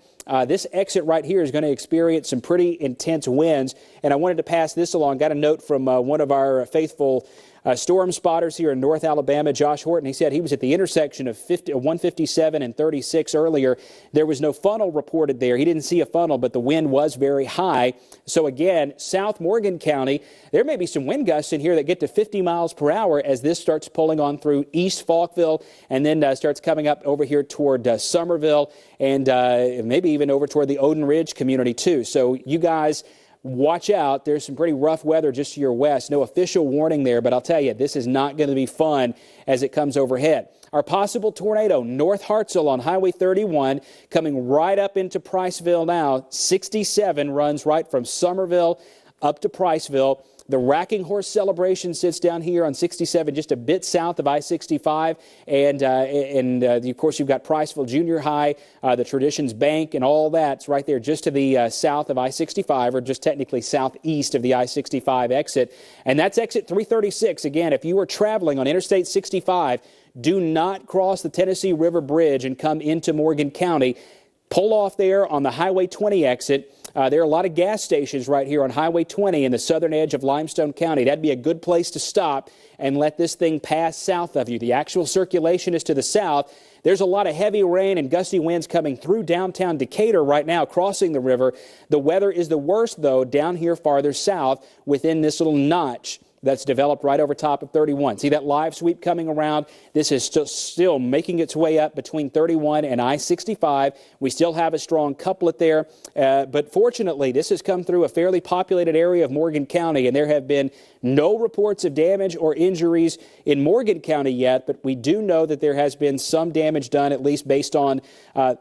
this exit right here is going to experience some pretty intense winds. And I wanted to pass this along. Got a note from one of our faithful storm spotters here in North Alabama, Josh Horton. He said he was at the intersection of 157 and 36 earlier. There was no funnel reported there. He didn't see a funnel, but the wind was very high. So again, South Morgan County, there may be some wind gusts in here that get to 50 miles per hour as this starts pulling on through East Falkville and then starts coming up over here toward Somerville and maybe even over toward the Odin Ridge community too. So you guys, watch out. There's some pretty rough weather just to your west. No official warning there, but I'll tell you, this is not going to be fun as it comes overhead. Our possible tornado, North Hartselle on Highway 31, coming right up into Priceville now. 67 runs right from Somerville up to Priceville. The Racking Horse Celebration sits down here on 67, just a bit south of I-65. And of course, you've got Priceville Junior High, the Traditions Bank, and all that's right there just to the south of I-65, or just technically southeast of the I-65 exit. And that's exit 336. Again, if you are traveling on Interstate 65, do not cross the Tennessee River Bridge and come into Morgan County. Pull off there on the Highway 20 exit. There are a lot of gas stations right here on Highway 20 in the southern edge of Limestone County. That'd be a good place to stop and let this thing pass south of you. The actual circulation is to the south. There's a lot of heavy rain and gusty winds coming through downtown Decatur right now, crossing the river. The weather is the worst, though, down here farther south within this little notch that's developed right over top of 31. See that live sweep coming around? This is still making its way up between 31 and I-65. We still have a strong couplet there, but fortunately, this has come through a fairly populated area of Morgan County, and there have been no reports of damage or injuries in Morgan County yet, but we do know that there has been some damage done, at least based on the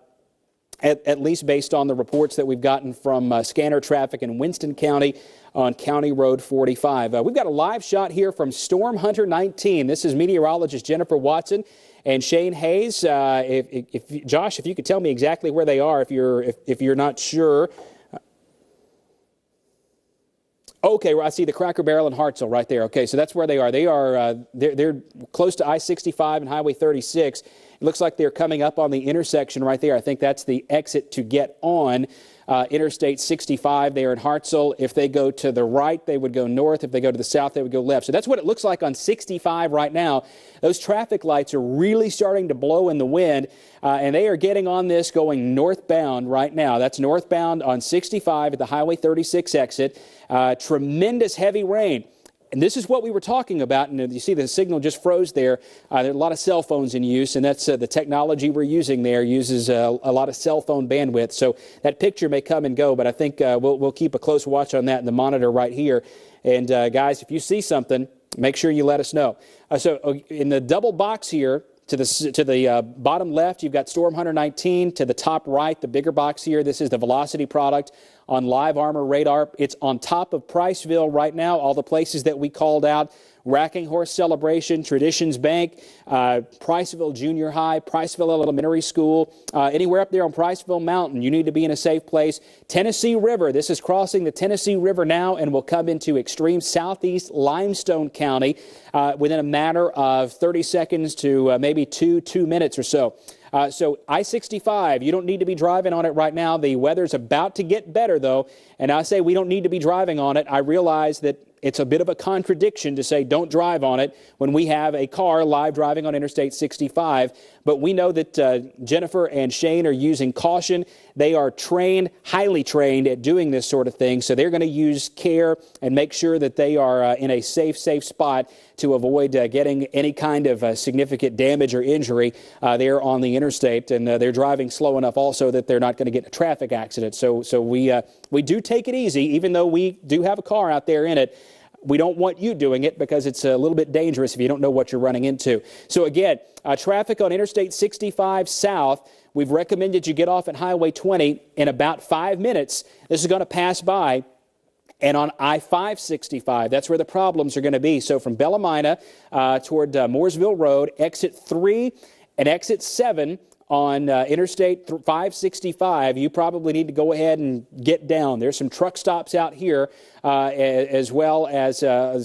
reports that we've gotten from scanner traffic in Winston County on County Road 45. We've got a live shot here from Storm Hunter 19. This is meteorologist Jennifer Watson and Shane Hayes. Josh, if you could tell me exactly where they are, if you're not sure. Okay, well, I see the Cracker Barrel and Hartselle right there. Okay, so that's where they are. They're close to I-65 and Highway 36. It looks like they're coming up on the intersection right there. I think that's the exit to get on Interstate 65 there in Hartselle. If they go to the right, they would go north. If they go to the south, they would go left. So that's what it looks like on 65 right now. Those traffic lights are really starting to blow in the wind, and they are getting on this going northbound right now. That's northbound on 65 at the Highway 36 exit. Tremendous heavy rain. And this is what we were talking about, and you see the signal just froze there. There are a lot of cell phones in use, and that's the technology we're using there uses a lot of cell phone bandwidth. So that picture may come and go, but I think we'll keep a close watch on that in the monitor right here. And guys, if you see something, make sure you let us know. So in the double box here, to the bottom left, you've got Storm Hunter 19. To the top right, the bigger box here, this is the Velocity product on Live Armor Radar. It's on top of Priceville right now, all the places that we called out. Racking Horse Celebration, Traditions Bank, Priceville Junior High, Priceville Elementary School, anywhere up there on Priceville Mountain, you need to be in a safe place. Tennessee River, this is crossing the Tennessee River now and will come into extreme southeast Limestone County within a matter of 30 seconds to maybe 2 minutes or so. So I-65, you don't need to be driving on it right now. The weather's about to get better, though, and I say we don't need to be driving on it. I realize that it's a bit of a contradiction to say don't drive on it when we have a car live driving on Interstate 65. But we know that Jennifer and Shane are using caution. They are trained, highly trained at doing this sort of thing. So they're going to use care and make sure that they are in a safe spot to avoid getting any kind of significant damage or injury there on the interstate. And they're driving slow enough also that they're not going to get in a traffic accident. So we do take it easy, even though we do have a car out there in it. We don't want you doing it because it's a little bit dangerous if you don't know what you're running into. So again, traffic on Interstate 65 south, we've recommended you get off at Highway 20 in about 5 minutes. This is going to pass by. And on I-565, that's where the problems are going to be. So from Bellamina toward Mooresville Road, exit 3 and exit 7 on Interstate 565, you probably need to go ahead and get down. There's some truck stops out here as well as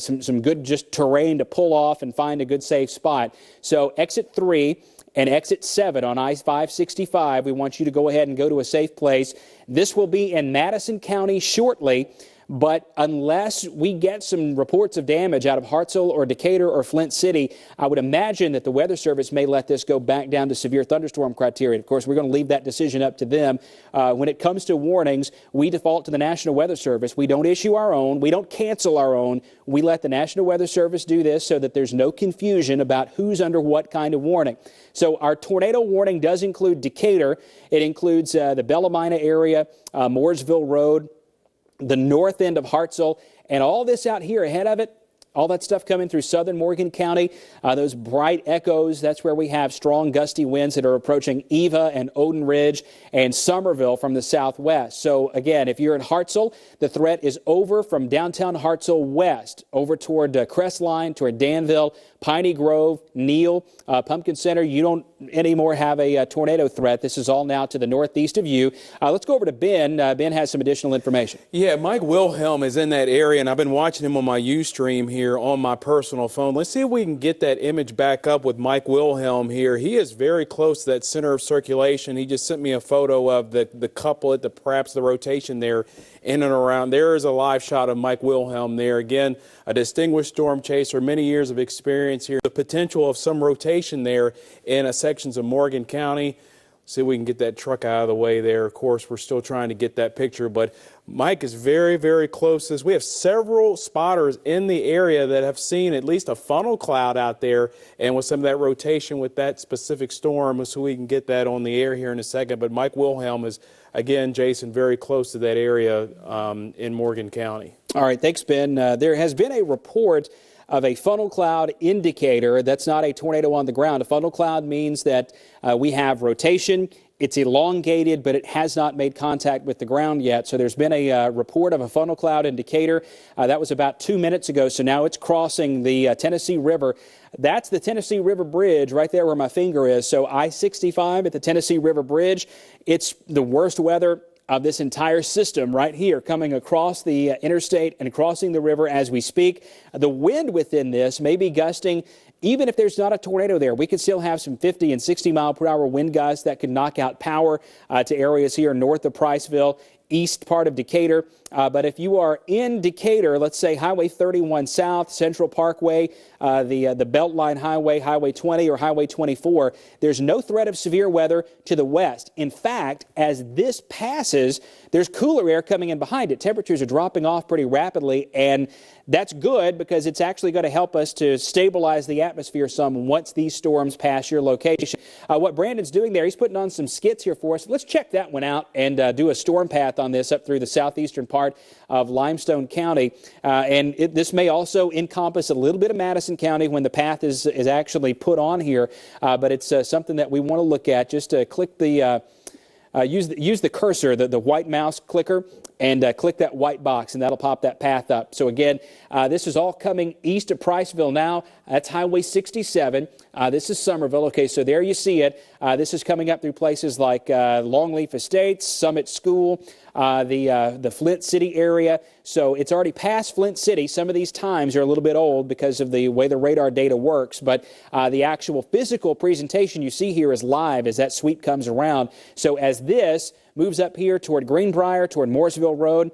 some good just terrain to pull off and find a good safe spot. So exit 3 and exit 7 on I-565, we want you to go ahead and go to a safe place. This will be in Madison County shortly. But unless we get some reports of damage out of Hartselle or Decatur or Flint City, I would imagine that the Weather Service may let this go back down to severe thunderstorm criteria. Of course, we're going to leave that decision up to them. When it comes to warnings, we default to the National Weather Service. We don't issue our own. We don't cancel our own. We let the National Weather Service do this so that there's no confusion about who's under what kind of warning. So our tornado warning does include Decatur. It includes the Bellamina area, Mooresville Road, the north end of Hartselle, and all this out here ahead of it, all that stuff coming through southern Morgan County, those bright echoes, that's where we have strong gusty winds that are approaching Eva and Odin Ridge and Somerville from the southwest. So again, if you're in Hartselle, the threat is over from downtown Hartselle west, over toward Crestline, toward Danville, Piney Grove, Neal, Pumpkin Center, you don't anymore have a tornado threat. This is all now to the northeast of you. Let's go over to Ben. Ben has some additional information. Yeah, Mike Wilhelm is in that area, and I've been watching him on my Ustream here on my personal phone. Let's see if we can get that image back up with Mike Wilhelm here. He is very close to that center of circulation. He just sent me a photo of the couplet, perhaps the rotation there in and around. There is a live shot of Mike Wilhelm there. Again, a distinguished storm chaser, many years of experience here. The potential of some rotation there in sections of Morgan County. See if we can get that truck out of the way there. Of course, we're still trying to get that picture, but Mike is very, very close to this. We have several spotters in the area that have seen at least a funnel cloud out there, and with some of that rotation with that specific storm, so we can get that on the air here in a second. But Mike Wilhelm is, again, Jason, very close to that area in Morgan County. All right, thanks, Ben. There has been a report of a funnel cloud indicator. That's not a tornado on the ground. A funnel cloud means that we have rotation. It's elongated, but it has not made contact with the ground yet. So there's been a report of a funnel cloud indicator. That was about 2 minutes ago. So now it's crossing the Tennessee River. That's the Tennessee River Bridge right there where my finger is. So I-65 at the Tennessee River Bridge. It's the worst weather of this entire system right here coming across the interstate and crossing the river as we speak. The wind within this may be gusting. Even if there's not a tornado there, we could still have some 50 and 60 mile per hour wind gusts that could knock out power to areas here north of Priceville, east part of Decatur. But if you are in Decatur, let's say Highway 31 South, Central Parkway, the Beltline Highway, Highway 20 or Highway 24, there's no threat of severe weather to the west. In fact, as this passes, there's cooler air coming in behind it. Temperatures are dropping off pretty rapidly, and that's good because it's actually going to help us to stabilize the atmosphere some once these storms pass your location. What Brandon's doing there, he's putting on some skits here for us. Let's check that one out and do a storm path on this up through the southeastern part of Limestone County. This may also encompass a little bit of Madison County when the path is actually put on here, but it's something that we want to look at. Just click the use the cursor, the white mouse clicker, and click that white box, and that'll pop that path up. So again, this is all coming east of Priceville now. That's Highway 67. This is Somerville. Okay, so there you see it. This is coming up through places like Longleaf Estates, Summit School, the Flint City area. So it's already past Flint City. Some of these times are a little bit old because of the way the radar data works, but the actual physical presentation you see here is live as that sweep comes around. So as this moves up here toward Greenbrier, toward Mooresville Road,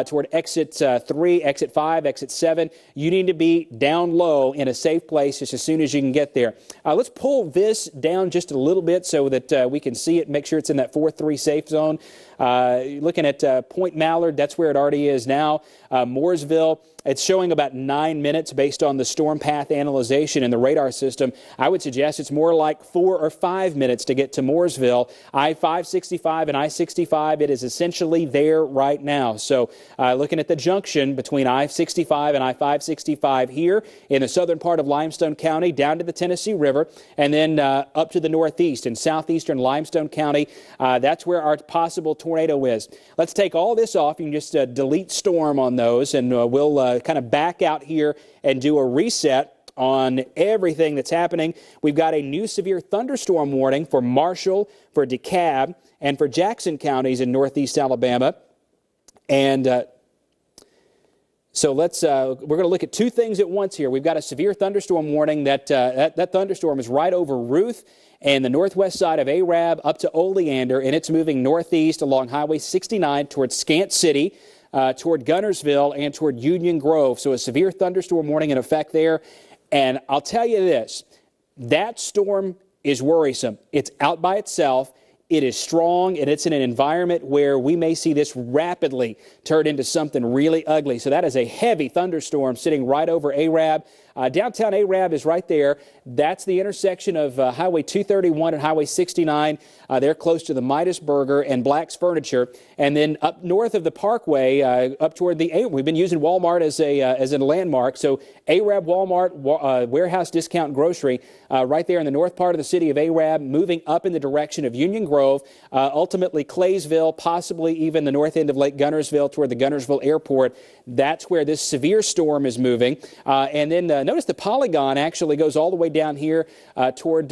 toward exit 3, exit 5, exit 7. You need to be down low in a safe place just as soon as you can get there. Let's pull this down just a little bit so that we can see it, make sure it's in that 4-3 safe zone. Looking at Point Mallard, that's where it already is now. Mooresville, it's showing about 9 minutes based on the storm path analyzation in the radar system. I would suggest it's more like 4 or 5 minutes to get to Mooresville. I-565 and I-65, it is essentially there right now. So looking at the junction between I-65 and I-565 here in the southern part of Limestone County down to the Tennessee River, and then up to the northeast in southeastern Limestone County. That's where our possible tornado is. Let's take all this off. You can just delete storm on those, and we'll kind of back out here and do a reset on everything that's happening. We've got a new severe thunderstorm warning for Marshall, for DeKalb, and for Jackson counties in northeast Alabama. And so we're going to look at two things at once here. We've got a severe thunderstorm warning that thunderstorm is right over Ruth and the northwest side of Arab up to Oleander, and it's moving northeast along Highway 69 towards Scant City, toward Gunnersville, and toward Union Grove. So a severe thunderstorm warning in effect there. And I'll tell you this, that storm is worrisome. It's out by itself. It is strong, and it's in an environment where we may see this rapidly turn into something really ugly. So that is a heavy thunderstorm sitting right over Arab. Downtown Arab is right there. That's the intersection of Highway 231 and Highway 69. They're close to the Midas Burger and Black's Furniture. And then up north of the Parkway, up toward we've been using Walmart as a landmark. So Arab Walmart, Warehouse Discount Grocery, right there in the north part of the city of Arab, moving up in the direction of Union Grove, ultimately Claysville, possibly even the north end of Lake Gunnersville toward the Gunnersville Airport. That's where this severe storm is moving. And then Notice the polygon actually goes all the way down here toward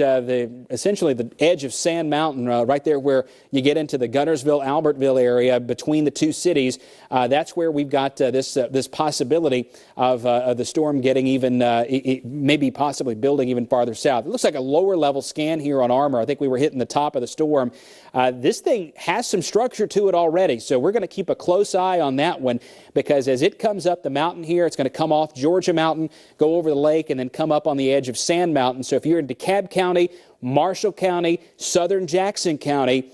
essentially the edge of Sand Mountain, right there where you get into the Guntersville, Albertville area between the two cities. That's where we've got this possibility of the storm getting even, maybe possibly building even farther south. It looks like a lower level scan here on Armor. I think we were hitting the top of the storm. This thing has some structure to it already, so we're going to keep a close eye on that one, because as it comes up the mountain here, it's going to come off Georgia Mountain, go over the lake, and then come up on the edge of Sand Mountain. So if you're in DeKalb County, Marshall County, southern Jackson County,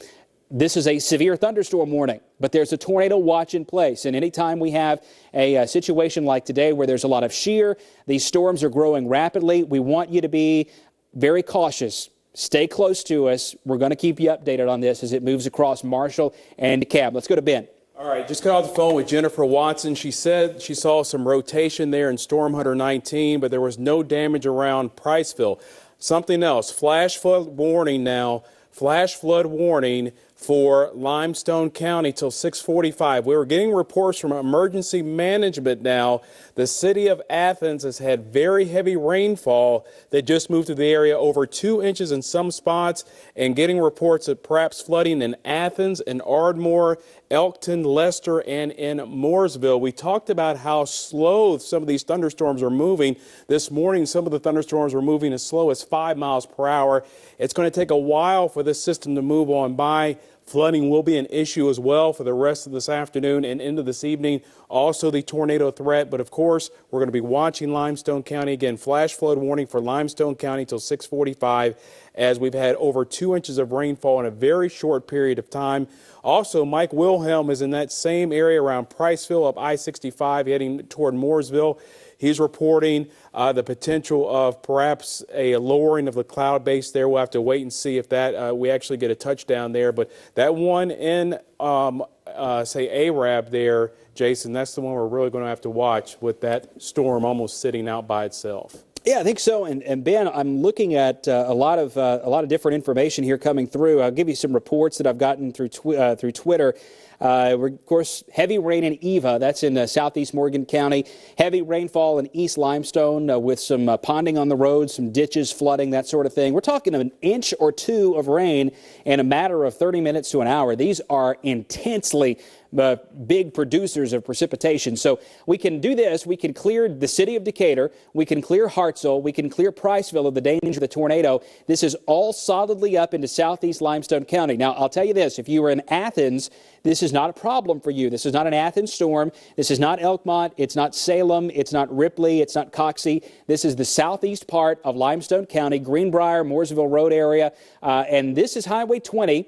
this is a severe thunderstorm warning, but there's a tornado watch in place. And anytime we have a situation like today where there's a lot of shear, these storms are growing rapidly, we want you to be very cautious. Stay close to us. We're going to keep you updated on this as it moves across Marshall and DeKalb. Let's go to Ben. All right, just got off the phone with Jennifer Watson. She said she saw some rotation there in Storm Hunter 19, but there was no damage around Priceville. Something else, flash flood warning now, flash flood warning for Limestone County till 6:45. We were getting reports from emergency management now. The city of Athens has had very heavy rainfall that just moved through the area, over 2 inches in some spots, and getting reports of perhaps flooding in Athens and Ardmore, Elkton, Leicester, and in Mooresville. We talked about how slow some of these thunderstorms are moving. This morning, some of the thunderstorms were moving as slow as 5 miles per hour. It's going to take a while for this system to move on by. Flooding will be an issue as well for the rest of this afternoon and into this evening. Also the tornado threat, but of course we're going to be watching Limestone County. Again, flash flood warning for Limestone County till 6:45, as we've had over 2 inches of rainfall in a very short period of time. Also, Mike Wilhelm is in that same area around Priceville up I-65 heading toward Mooresville. He's reporting the potential of perhaps a lowering of the cloud base there. We'll have to wait and see if that we actually get a touchdown there. But that one in, say, Arab there, Jason, that's the one we're really going to have to watch with that storm almost sitting out by itself. Yeah, I think so. And Ben, I'm looking at a lot of different information here coming through. I'll give you some reports that I've gotten through Twitter. Of course, heavy rain in Eva, that's in southeast Morgan County. Heavy rainfall in East Limestone with some ponding on the road, some ditches flooding, that sort of thing. We're talking an inch or two of rain in a matter of 30 minutes to an hour. These are intensely big producers of precipitation. So we can do this. We can clear the city of Decatur. We can clear Hartselle. We can clear Priceville of the danger of the tornado. This is all solidly up into southeast Limestone County. Now, I'll tell you this. If you were in Athens, this is not a problem for you. This is not an Athens storm. This is not Elkmont. It's not Salem. It's not Ripley. It's not Coxey. This is the southeast part of Limestone County, Greenbrier, Mooresville Road area. And this is Highway 20.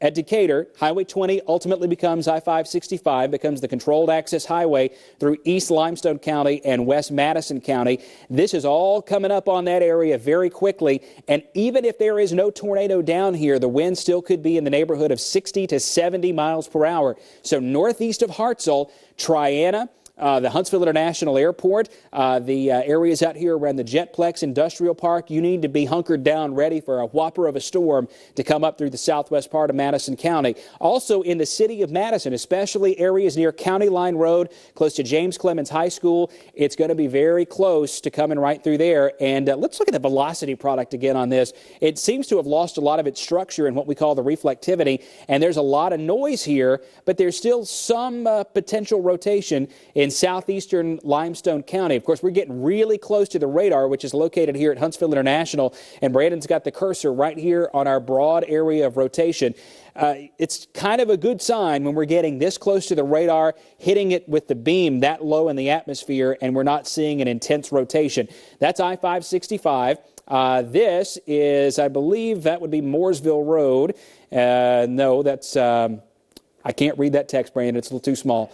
At Decatur, Highway 20 ultimately becomes I-565, becomes the controlled access highway through East Limestone County and West Madison County. This is all coming up on that area very quickly. And even if there is no tornado down here, the wind still could be in the neighborhood of 60 to 70 miles per hour. So northeast of Hartselle, Triana, the Huntsville International Airport, the areas out here around the Jetplex Industrial Park, you need to be hunkered down ready for a whopper of a storm to come up through the southwest part of Madison County. Also in the city of Madison, especially areas near County Line Road, close to James Clemens High School, it's going to be very close to coming right through there. And let's look at the velocity product again on this. It seems to have lost a lot of its structure in what we call the reflectivity, and there's a lot of noise here, but there's still some potential rotation in southeastern Limestone County. Of course, we're getting really close to the radar, which is located here at Huntsville International, and Brandon's got the cursor right here on our broad area of rotation. It's kind of a good sign when we're getting this close to the radar, hitting it with the beam that low in the atmosphere, and we're not seeing an intense rotation. That's I-565. This is, I believe, that would be Mooresville Road. No, that's, I can't read that text, Brandon. It's a little too small.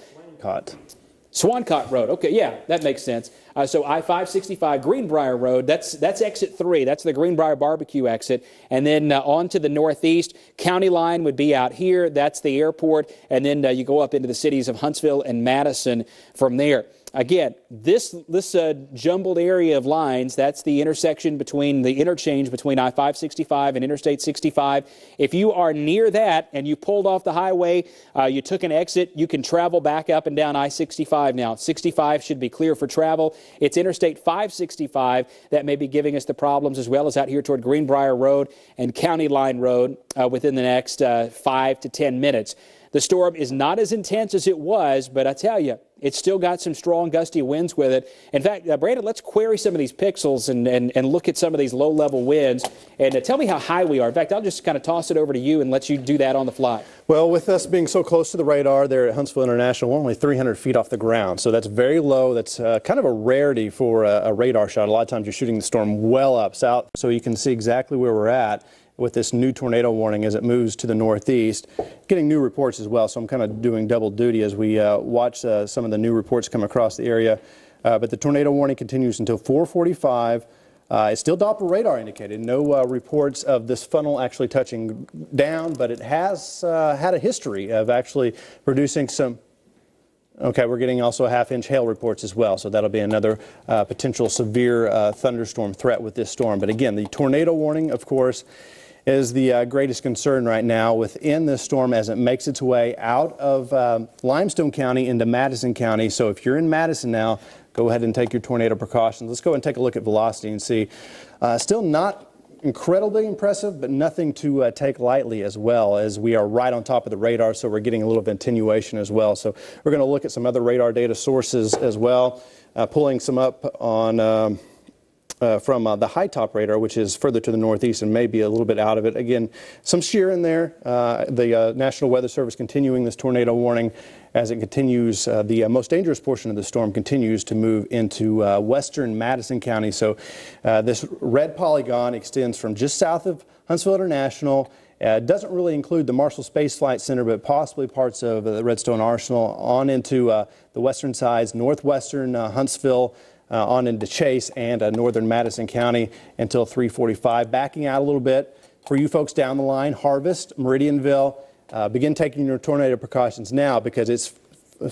Swancott Road. Okay, yeah, that makes sense. So I-565 Greenbrier Road, that's exit 3. That's the Greenbrier barbecue exit. And then on to the northeast, County Line would be out here. That's the airport. And then you go up into the cities of Huntsville and Madison from there. Again, this jumbled area of lines, that's the intersection between the interchange between I-565 and Interstate 65. If you are near that and you pulled off the highway, you took an exit, you can travel back up and down I-65 now. 65 should be clear for travel. It's Interstate 565 that may be giving us the problems, as well as out here toward Greenbrier Road and County Line Road within the next 5 to 10 minutes. The storm is not as intense as it was, but I tell you, it's still got some strong gusty winds with it. In fact, Brandon, let's query some of these pixels and look at some of these low-level winds and tell me how high we are. In fact, I'll just kind of toss it over to you and let you do that on the fly. Well, with us being so close to the radar there at Huntsville International, we're only 300 feet off the ground, so that's very low. That's kind of a rarity for a radar shot. A lot of times you're shooting the storm well up south, so you can see exactly where we're at with this new tornado warning as it moves to the northeast. Getting new reports as well, so I'm kind of doing double duty as we watch some of the new reports come across the area. But the tornado warning continues until 4:45. It's still Doppler radar indicated. No reports of this funnel actually touching down, but it has had a history of actually producing some. Okay, we're getting also half-inch hail reports as well, so that'll be another potential severe thunderstorm threat with this storm. But again, the tornado warning, of course, is the greatest concern right now within this storm as it makes its way out of Limestone County into Madison County. So if you're in Madison now, go ahead and take your tornado precautions. Let's go and take a look at velocity and see. Still not incredibly impressive, but nothing to take lightly, as well as we are right on top of the radar, so we're getting a little attenuation as well. So we're going to look at some other radar data sources as well, pulling some up on from the high top radar, which is further to the northeast and maybe a little bit out of it. Again, some shear in there. The National Weather Service continuing this tornado warning as it continues. The most dangerous portion of the storm continues to move into western Madison County. So this red polygon extends from just south of Huntsville International. Doesn't really include the Marshall Space Flight Center, but possibly parts of the Redstone Arsenal on into the western sides, northwestern Huntsville, on into Chase and northern Madison County until 3:45. Backing out a little bit for you folks down the line, Harvest, Meridianville. Begin taking your tornado precautions now, because it's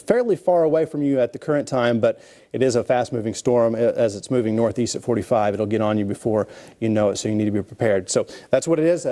fairly far away from you at the current time, but it is a fast-moving storm. As it's moving northeast at 45, it'll get on you before you know it, so you need to be prepared. So that's what it is.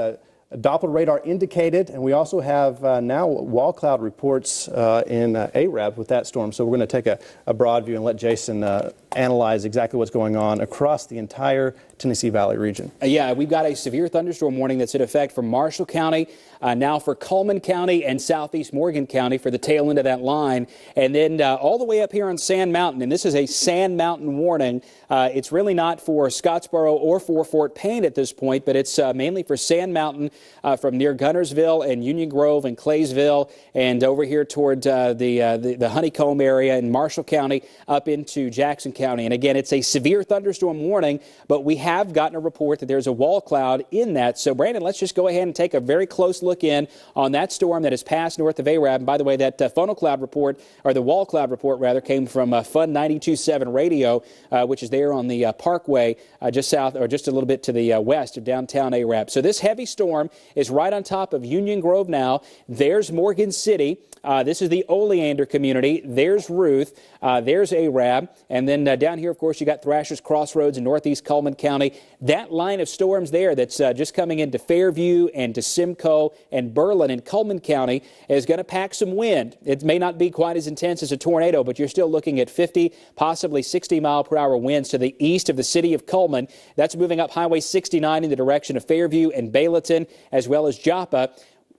Doppler radar indicated, and we also have now wall cloud reports in ARAB with that storm. So we're going to take a broad view and let Jason analyze exactly what's going on across the entire Tennessee Valley region. Yeah, we've got a severe thunderstorm warning that's in effect for Marshall County, now for Cullman County and southeast Morgan County for the tail end of that line, and then all the way up here on Sand Mountain. And this is a Sand Mountain warning. It's really not for Scottsboro or for Fort Payne at this point, but it's mainly for Sand Mountain from near Gunnersville and Union Grove and Claysville and over here toward the Honeycomb area in Marshall County up into Jackson County. And again, it's a severe thunderstorm warning, but we have gotten a report that there's a wall cloud in that. So, Brandon, let's just go ahead and take a very close look in on that storm that has passed north of ARAB. And by the way, that funnel cloud report, or the wall cloud report rather, came from Fun 92.7 Radio, which is there on the Parkway just south, or just a little bit to the west of downtown ARAB. So this heavy storm is right on top of Union Grove now. There's Morgan City. This is the Oleander community. There's Ruth. There's ARAB. And then down here, of course, you got Thrasher's Crossroads in northeast Cullman County. That line of storms there that's just coming into Fairview and to Simcoe and Berlin in Cullman County is going to pack some wind. It may not be quite as intense as a tornado, but you're still looking at 50, possibly 60-mile-per-hour winds to the east of the city of Cullman. That's moving up Highway 69 in the direction of Fairview and Bayleton, as well as Joppa.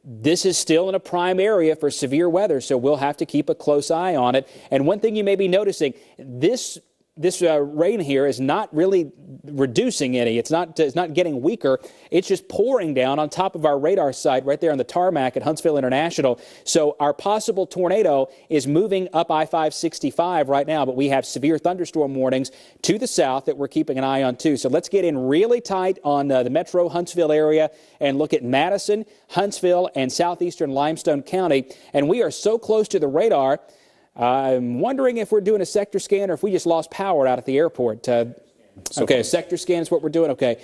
This is still in a prime area for severe weather, so we'll have to keep a close eye on it. And one thing you may be noticing, this rain here is not really reducing any. It's not getting weaker. It's just pouring down on top of our radar site right there on the tarmac at Huntsville International. So our possible tornado is moving up I-565 right now, but we have severe thunderstorm warnings to the south that we're keeping an eye on too. So let's get in really tight on the metro Huntsville area and look at Madison, Huntsville, and southeastern Limestone County. And we are so close to the radar, I'm wondering if we're doing a sector scan or if we just lost power out at the airport. Okay, sector scan is what we're doing. Okay,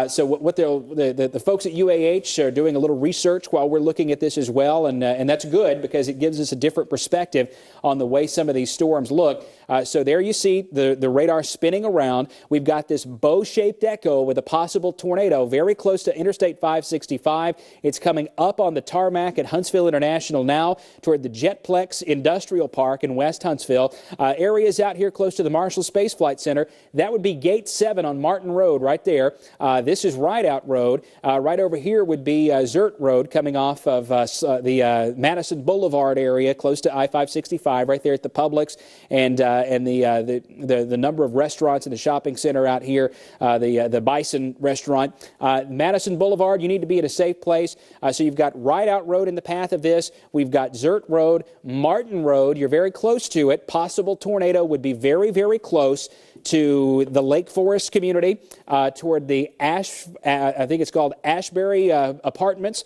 so what the folks at UAH are doing a little research while we're looking at this as well, and that's good because it gives us a different perspective on the way some of these storms look. So there you see the radar spinning around. We've got this bow-shaped echo with a possible tornado very close to Interstate 565. It's coming up on the tarmac at Huntsville International now toward the Jetplex Industrial Park in West Huntsville. Areas out here close to the Marshall Space Flight Center, that would be Gate 7 on Martin Road right there. This is Rideout Road. Right over here would be Zert Road coming off of the Madison Boulevard area close to I-565 right there at the Publix and the number of restaurants in the shopping center out here, the Bison restaurant. Madison Boulevard, you need to be at a safe place. So you've got Rideout Road in the path of this. We've got Zert Road, Martin Road. You're very close to it. Possible tornado would be very, very close to the Lake Forest community, toward the I think it's called Ashbury Apartments.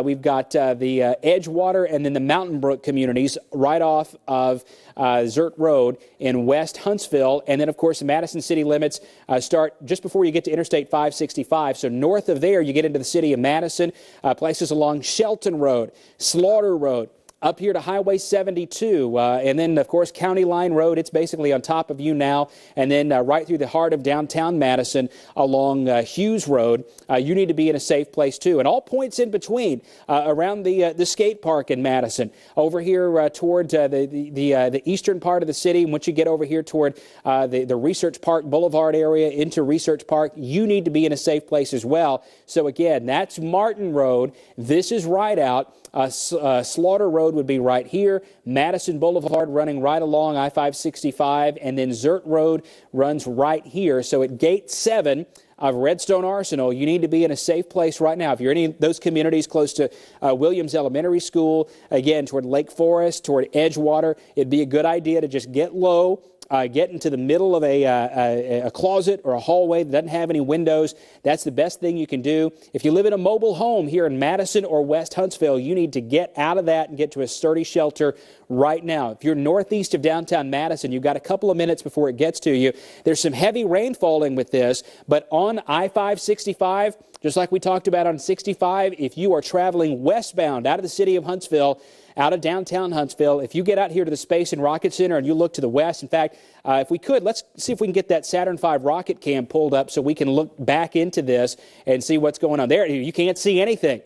We've got the Edgewater and then the Mountain Brook communities right off of Zert Road in West Huntsville. And then, of course, the Madison city limits start just before you get to Interstate 565. So north of there, you get into the city of Madison, places along Shelton Road, Slaughter Road, up here to Highway 72, and then, of course, County Line Road. It's basically on top of you now, and then right through the heart of downtown Madison along Hughes Road. You need to be in a safe place, too. And all points in between around the skate park in Madison, over here toward the eastern part of the city. Once you get over here toward the Research Park Boulevard area into Research Park, you need to be in a safe place as well. So, again, that's Martin Road. This is Rideout. Slaughter Road would be right here. Madison Boulevard running right along I-565, and then Zert Road runs right here. So at Gate 7 of Redstone Arsenal, you need to be in a safe place right now. If you're in any of those communities close to Williams Elementary School, again, toward Lake Forest, toward Edgewater, it'd be a good idea to just get low, get into the middle of a closet or a hallway that doesn't have any windows. That's the best thing you can do. If you live in a mobile home here in Madison or West Huntsville, you need to get out of that and get to a sturdy shelter right now. If you're northeast of downtown Madison, you've got a couple of minutes before it gets to you. There's some heavy rain falling with this, but on I-565, just like we talked about on 65, if you are traveling westbound out of the city of Huntsville, out of downtown Huntsville, if you get out here to the Space and Rocket Center and you look to the west, in fact, if we could, let's see if we can get that Saturn V rocket cam pulled up so we can look back into this and see what's going on there. You can't see anything.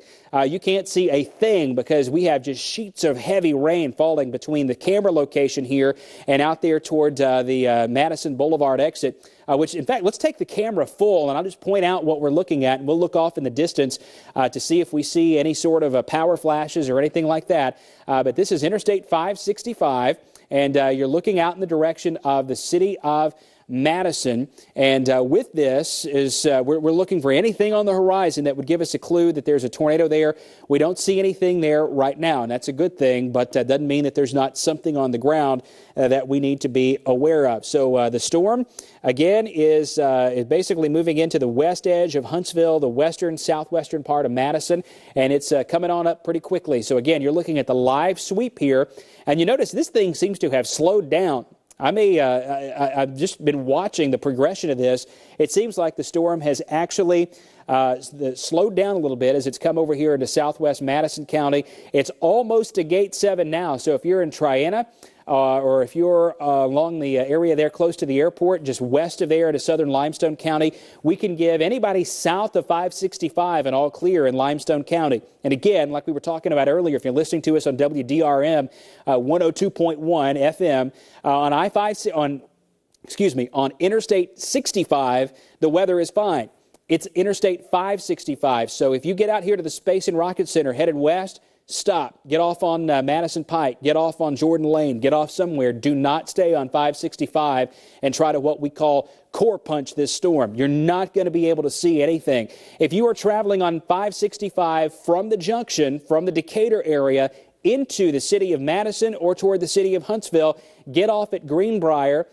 You can't see a thing because we have just sheets of heavy rain falling between the camera location here and out there toward the Madison Boulevard exit, which, in fact, let's take the camera full, and I'll just point out what we're looking at, and we'll look off in the distance to see if we see any sort of power flashes or anything like that. But this is Interstate 565, and you're looking out in the direction of the city of Madison, and with this is we're looking for anything on the horizon that would give us a clue that there's a tornado there. We don't see anything there right now, and that's a good thing, but doesn't mean that there's not something on the ground that we need to be aware of. So the storm, again, is basically moving into the west edge of Huntsville, the western, southwestern part of Madison, and it's coming on up pretty quickly. So again, you're looking at the live sweep here, and you notice this thing seems to have slowed down. I've just been watching the progression of this. It seems like the storm has actually slowed down a little bit as it's come over here into southwest Madison County. It's almost to Gate 7 now, so if you're in Triana, or if you're along the area there close to the airport, just west of there into southern Limestone County, we can give anybody south of 565 an all clear in Limestone County. And again, like we were talking about earlier, if you're listening to us on WDRM 102.1 FM on Interstate 65, the weather is fine. It's Interstate 565. So if you get out here to the Space and Rocket Center headed west, stop. Get off on Madison Pike. Get off on Jordan Lane. Get off somewhere. Do not stay on 565 and try to what we call core punch this storm. You're not going to be able to see anything. If you are traveling on 565 from the junction, from the Decatur area, into the city of Madison or toward the city of Huntsville, get off at Greenbrier.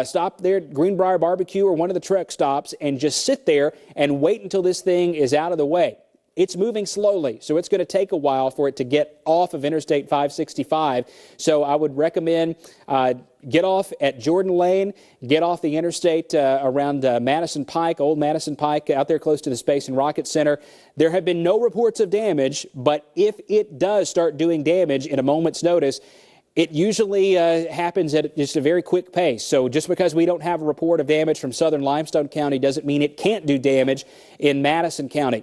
Stop there at Greenbrier Barbecue or one of the truck stops and just sit there and wait until this thing is out of the way. it's moving slowly, so it's going to take a while for it to get off of Interstate 565. So I would recommend get off at Jordan Lane, get off the interstate around Madison Pike, Old Madison Pike, out there close to the Space and Rocket Center. There have been no reports of damage, but if it does start doing damage in a moment's notice, it usually happens at just a very quick pace. So just because we don't have a report of damage from southern Limestone County doesn't mean it can't do damage in Madison County.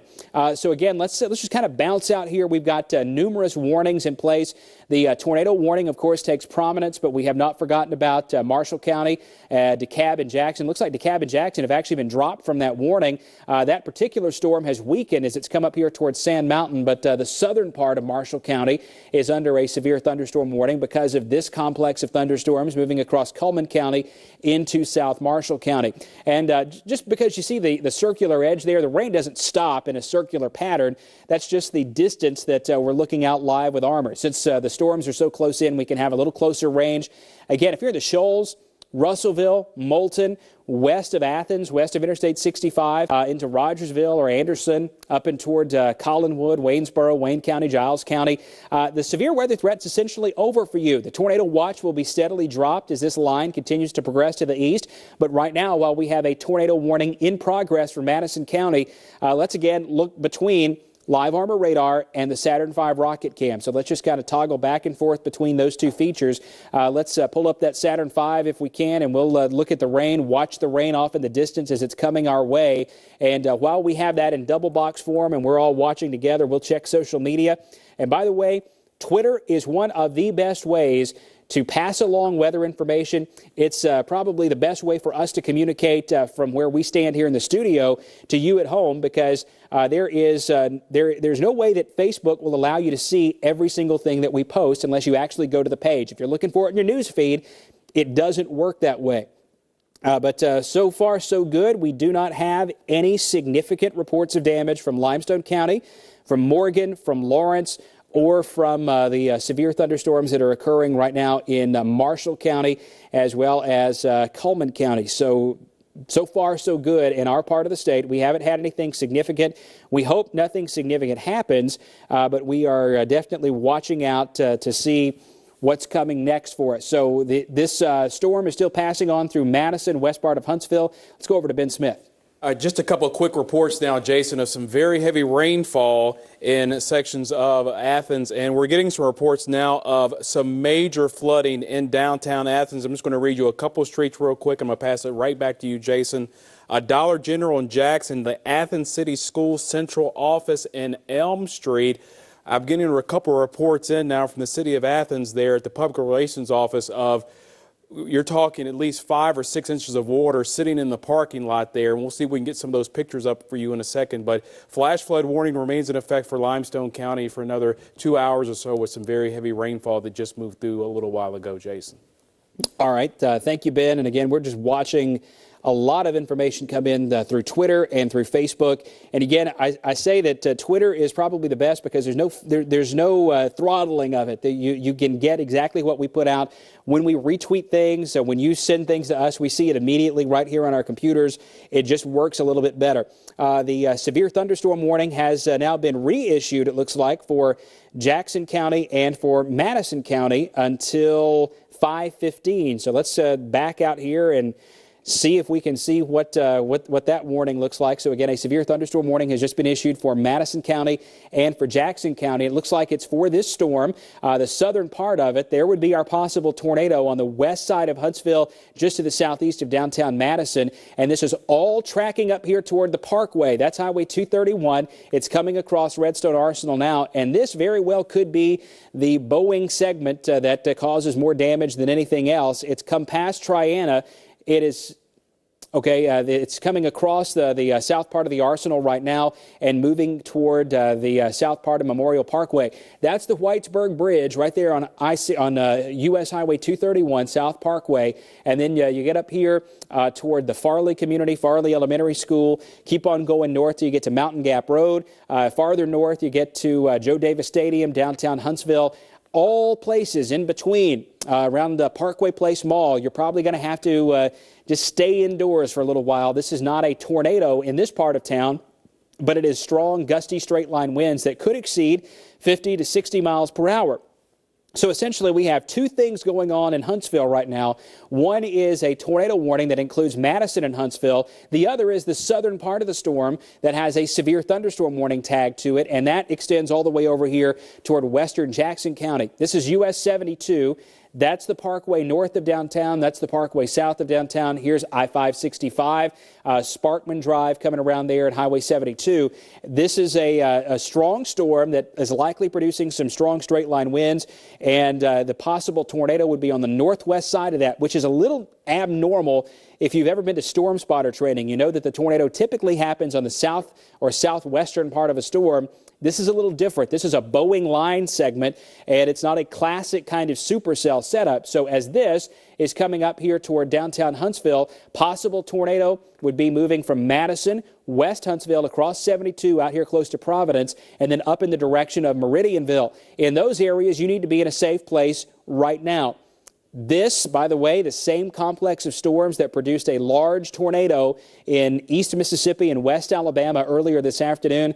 So again, let's just kind of bounce out here. We've got numerous warnings in place. The tornado warning, of course, takes prominence, but we have not forgotten about Marshall County, DeKalb and Jackson. Looks like DeKalb and Jackson have actually been dropped from that warning. That particular storm has weakened as it's come up here towards Sand Mountain, but the southern part of Marshall County is under a severe thunderstorm warning because of this complex of thunderstorms moving across Cullman County into South Marshall County. And just because you see the circular edge there, the rain doesn't stop in a circular pattern. That's just the distance that we're looking out live with Armor. Since the storms are so close in, we can have a little closer range. Again, if you're in the Shoals, Russellville, Moulton, west of Athens, west of Interstate 65, into Rogersville or Anderson, up and toward Collinwood, Waynesboro, Wayne County, Giles County. The severe weather threat's essentially over for you. The tornado watch will be steadily dropped as this line continues to progress to the east. But right now, while we have a tornado warning in progress for Madison County, let's again look between Live Armor radar and the Saturn V rocket cam. So let's just kind of toggle back and forth between those two features. Let's pull up that Saturn V if we can, and we'll look at the rain, watch the rain off in the distance as it's coming our way. And while we have that in double box form and we're all watching together, we'll check social media. And by the way, Twitter is one of the best ways to pass along weather information. It's probably the best way for us to communicate from where we stand here in the studio to you at home, because there's no way that Facebook will allow you to see every single thing that we post unless you actually go to the page. If you're looking for it in your news feed, it doesn't work that way. But so far, so good. We do not have any significant reports of damage from Limestone County, from Morgan, from Lawrence, or from the severe thunderstorms that are occurring right now in Marshall County as well as Cullman County. So far, so good in our part of the state. We haven't had anything significant. We hope nothing significant happens, but we are definitely watching out to see what's coming next for us. So this storm is still passing on through Madison, west part of Huntsville. Let's go over to Ben Smith. Just a couple of quick reports now, Jason, of some very heavy rainfall in sections of Athens, and we're getting some reports now of some major flooding in downtown Athens. I'm just going to read you a couple of streets real quick. I'm going to pass it right back to you, Jason. Dollar General in Jackson, the Athens City School Central Office in Elm Street. I'm getting a couple of reports in now from the city of Athens there at the Public Relations Office of you're talking at least 5 or 6 inches of water sitting in the parking lot there, and we'll see if we can get some of those pictures up for you in a second. But flash flood warning remains in effect for Limestone County for another 2 hours or so with some very heavy rainfall that just moved through a little while ago, Jason. All right. Thank you, Ben. And again, we're just watching a lot of information come in through Twitter and through Facebook. And again, I say that Twitter is probably the best because there's no throttling of it. You can get exactly what we put out. When we retweet things, when you send things to us, we see it immediately right here on our computers. It just works a little bit better. The severe thunderstorm warning has now been reissued, it looks like, for Jackson County and for Madison County until 5:15. So let's back out here and see if we can see what that warning looks like. So again, a severe thunderstorm warning has just been issued for Madison County and for Jackson County. It looks like it's for this storm. The southern part of it, there would be our possible tornado on the west side of Huntsville, just to the southeast of downtown Madison. And this is all tracking up here toward the Parkway. That's Highway 231. It's coming across Redstone Arsenal now. And this very well could be the Boeing segment that causes more damage than anything else. It's come past Triana. It is, okay, it's coming across the south part of the Arsenal right now and moving toward the south part of Memorial Parkway. That's the Whitesburg Bridge right there on U.S. Highway 231, South Parkway. And then you get up here toward the Farley community, Farley Elementary School. Keep on going north till you get to Mountain Gap Road. Farther north, you get to Joe Davis Stadium, downtown Huntsville. All places in between around the Parkway Place Mall, you're probably going to have to just stay indoors for a little while. This is not a tornado in this part of town. but it is strong, gusty straight-line winds that could exceed 50 to 60 miles per hour. So essentially, we have two things going on in Huntsville right now. One is a tornado warning that includes Madison and Huntsville. The other is the southern part of the storm that has a severe thunderstorm warning tagged to it, and that extends all the way over here toward western Jackson County. This is US 72. That's the parkway north of downtown. That's the parkway south of downtown. Here's I-565, Sparkman Drive coming around there at Highway 72. This is a strong storm that is likely producing some strong straight-line winds, and the possible tornado would be on the northwest side of that, which is a little abnormal. If you've ever been to storm spotter training, you know that the tornado typically happens on the south or southwestern part of a storm. This is a little different. This is a Boeing line segment, and it's not a classic kind of supercell setup. So as this is coming up here toward downtown Huntsville, possible tornado would be moving from Madison, west Huntsville, across 72 out here close to Providence, and then up in the direction of Meridianville. In those areas, you need to be in a safe place right now. This, by the way, the same complex of storms that produced a large tornado in east Mississippi and west Alabama earlier this afternoon.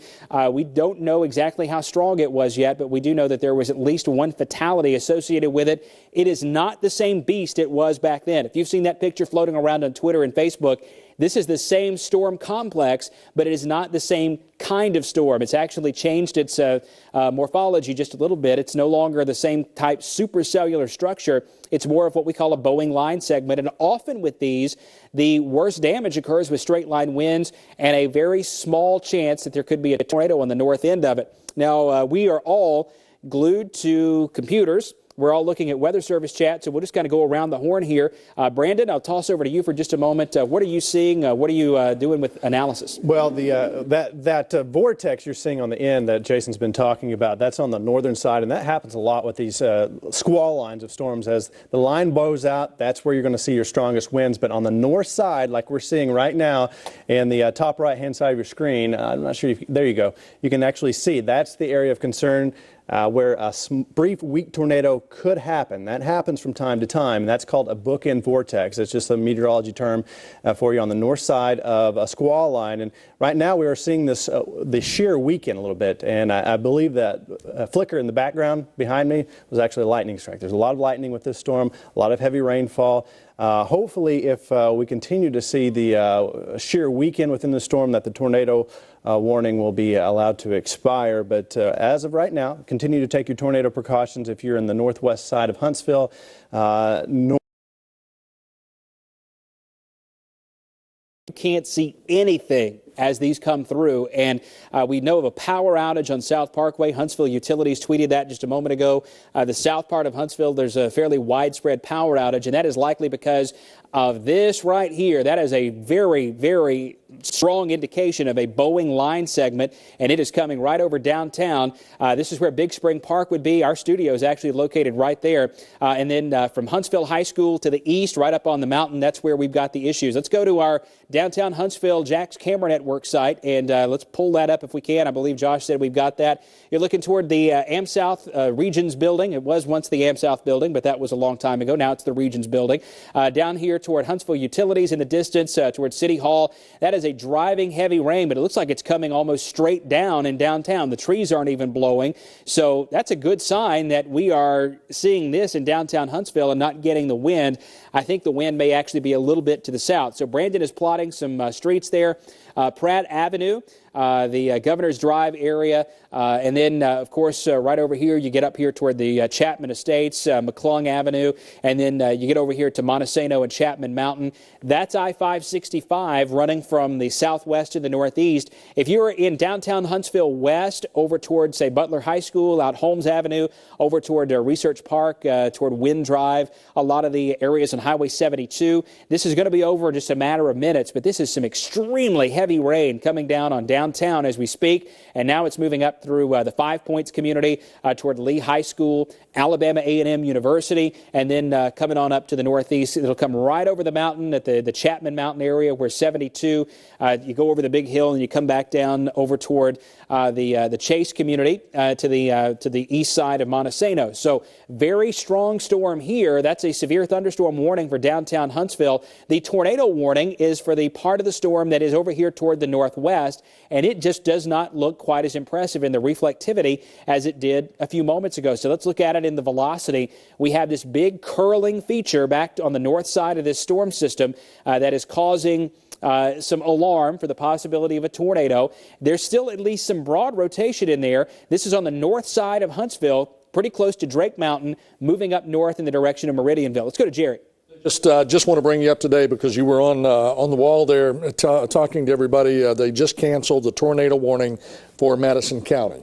We don't know exactly how strong it was yet, but we do know that there was at least one fatality associated with it. It is not the same beast it was back then. If you've seen that picture floating around on Twitter and Facebook, this is the same storm complex, but it is not the same kind of storm. It's actually changed its morphology just a little bit. It's no longer the same type supercellular structure. It's more of what we call a Boeing line segment. And often with these, the worst damage occurs with straight line winds and a very small chance that there could be a tornado on the north end of it. Now, we are all glued to computers. We're all looking at Weather Service chat, so we'll just kind of go around the horn here. Brandon, I'll toss over to you for just a moment. What are you seeing? What are you doing with analysis? Well, that vortex you're seeing on the end that Jason's been talking about, that's on the northern side, and that happens a lot with these squall lines of storms. As the line blows out, that's where you're going to see your strongest winds. But on the north side, like we're seeing right now in the top right-hand side of your screen, I'm not sure if there you go. You can actually see that's the area of concern where a brief weak tornado could happen. That happens from time to time, and that's called a bookend vortex. It's just a meteorology term for you on the north side of a squall line. And right now we are seeing this the shear weaken a little bit, and I believe that flicker in the background behind me was actually a lightning strike. There's a lot of lightning with this storm, a lot of heavy rainfall. Hopefully, if we continue to see the shear weaken within the storm, that the tornado warning will be allowed to expire. But as of right now, continue to take your tornado precautions if you're in the northwest side of Huntsville. You can't see anything as these come through, and we know of a power outage on South Parkway. Huntsville Utilities tweeted that just a moment ago. The south part of Huntsville, there's a fairly widespread power outage, and that is likely because of this right here. That is a very, very strong indication of a Boeing line segment, and it is coming right over downtown. This is where Big Spring Park would be. Our studio is actually located right there. And then from Huntsville High School to the east, right up on the mountain, that's where we've got the issues. Let's go to our downtown Huntsville Jack's Camera Network site, and let's pull that up if we can. I believe Josh said we've got that. You're looking toward the AmSouth Regions building. It was once the AmSouth building, but that was a long time ago. Now it's the Regions building. Down here toward Huntsville Utilities in the distance, toward City Hall. That is a driving heavy rain, but it looks like it's coming almost straight down in downtown. The trees aren't even blowing. So that's a good sign that we are seeing this in downtown Huntsville and not getting the wind. I think the wind may actually be a little bit to the south. So Brandon is plotting some streets there. Pratt Avenue, the Governor's Drive area, and then, of course, right over here, you get up here toward the Chapman Estates, McClung Avenue, and then you get over here to Montesano and Chapman Mountain. That's I-565 running from the southwest to the northeast. If you're in downtown Huntsville west, over toward, say, Butler High School, out Holmes Avenue, over toward Research Park, toward Wind Drive, a lot of the areas on Highway 72, this is going to be over in just a matter of minutes, but this is some extremely heavy rain coming down on downtown as we speak, and now it's moving up through the Five Points community toward Lee High School, Alabama A&M University, and then coming on up to the northeast. It'll come right over the mountain at the Chapman Mountain area where 72, you go over the big hill and you come back down over toward the Chase community to the east side of Montesano. So very strong storm here. That's a severe thunderstorm warning for downtown Huntsville. The tornado warning is for the part of the storm that is over here toward the northwest, and and it just does not look quite as impressive in the reflectivity as it did a few moments ago. So let's look at it in the velocity. We have this big curling feature back on the north side of this storm system that is causing some alarm for the possibility of a tornado. There's still at least some broad rotation in there. This is on the north side of Huntsville, pretty close to Drake Mountain, moving up north in the direction of Meridianville. Let's go to Jerry. Just want to bring you up to date because you were on the wall there talking to everybody. They just canceled the tornado warning for Madison County.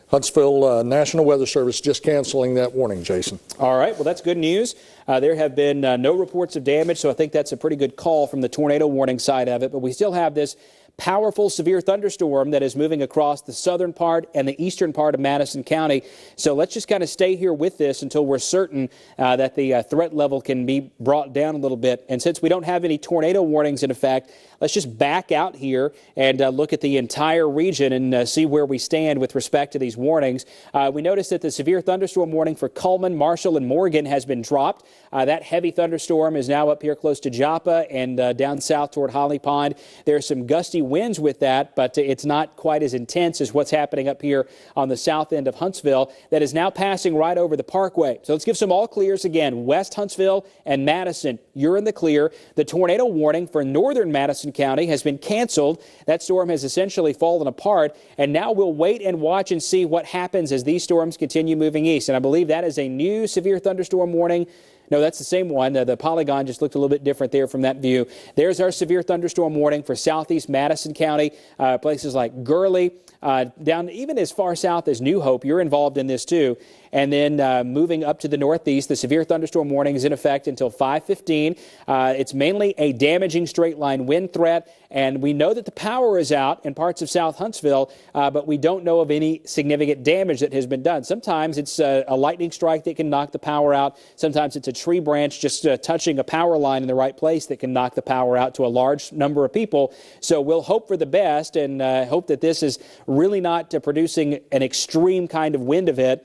Huntsville National Weather Service just canceling that warning, Jason. All right, well, that's good news. There have been no reports of damage, so I think that's a pretty good call from the tornado warning side of it. But we still have this powerful severe thunderstorm that is moving across the southern part and the eastern part of Madison County. So let's just kind of stay here with this until we're certain that the threat level can be brought down a little bit. And since we don't have any tornado warnings in effect, let's just back out here and look at the entire region and see where we stand with respect to these warnings. We noticed that the severe thunderstorm warning for Cullman, Marshall, and Morgan has been dropped. That heavy thunderstorm is now up here close to Joppa and down south toward Holly Pond. There's some gusty winds with that, but it's not quite as intense as what's happening up here on the south end of Huntsville that is now passing right over the parkway. So let's give some all clears again. West Huntsville and Madison, you're in the clear. The tornado warning for northern Madison County has been canceled. That storm has essentially fallen apart, and now we'll wait and watch and see what happens as these storms continue moving east. And I believe that is a new severe thunderstorm warning. No, that's the same one. The polygon just looked a little bit different there from that view. There's our severe thunderstorm warning for southeast Madison County, places like Gurley, down even as far south as New Hope. You're involved in this too. And then moving up to the northeast, the severe thunderstorm warning is in effect until 5:15. It's mainly a damaging straight line wind threat, and we know that the power is out in parts of South Huntsville, but we don't know of any significant damage that has been done. Sometimes it's a lightning strike that can knock the power out. Sometimes it's a tree branch just touching a power line in the right place that can knock the power out to a large number of people. So we'll hope for the best and hope that this is really not producing an extreme kind of wind event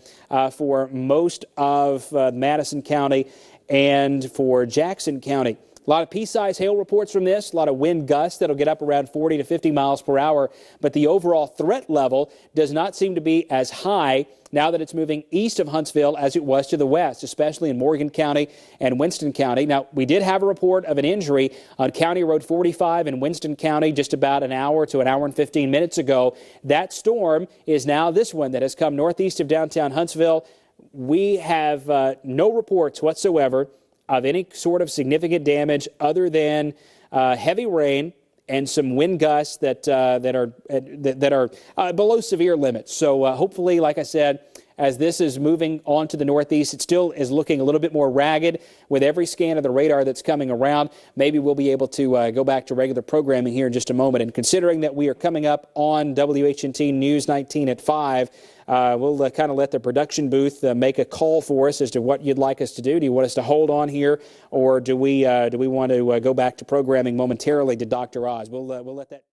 for most of Madison County and for Jackson County. A lot of pea-sized hail reports from this, a lot of wind gusts that'll get up around 40 to 50 miles per hour, but the overall threat level does not seem to be as high now that it's moving east of Huntsville as it was to the west, especially in Morgan County and Winston County. Now, we did have a report of an injury on County Road 45 in Winston County just about an hour to an hour and 15 minutes ago. That storm is now this one that has come northeast of downtown Huntsville. We have no reports whatsoever of any sort of significant damage other than heavy rain and some wind gusts that are below severe limits. So hopefully, like I said, as this is moving on to the northeast, it still is looking a little bit more ragged with every scan of the radar that's coming around. Maybe we'll be able to go back to regular programming here in just a moment. And considering that we are coming up on WHNT News 19 at 5, we'll kind of let the production booth make a call for us as to what you'd like us to do. Do you want us to hold on here, or do we want to go back to programming momentarily to Dr. Oz? We'll let that.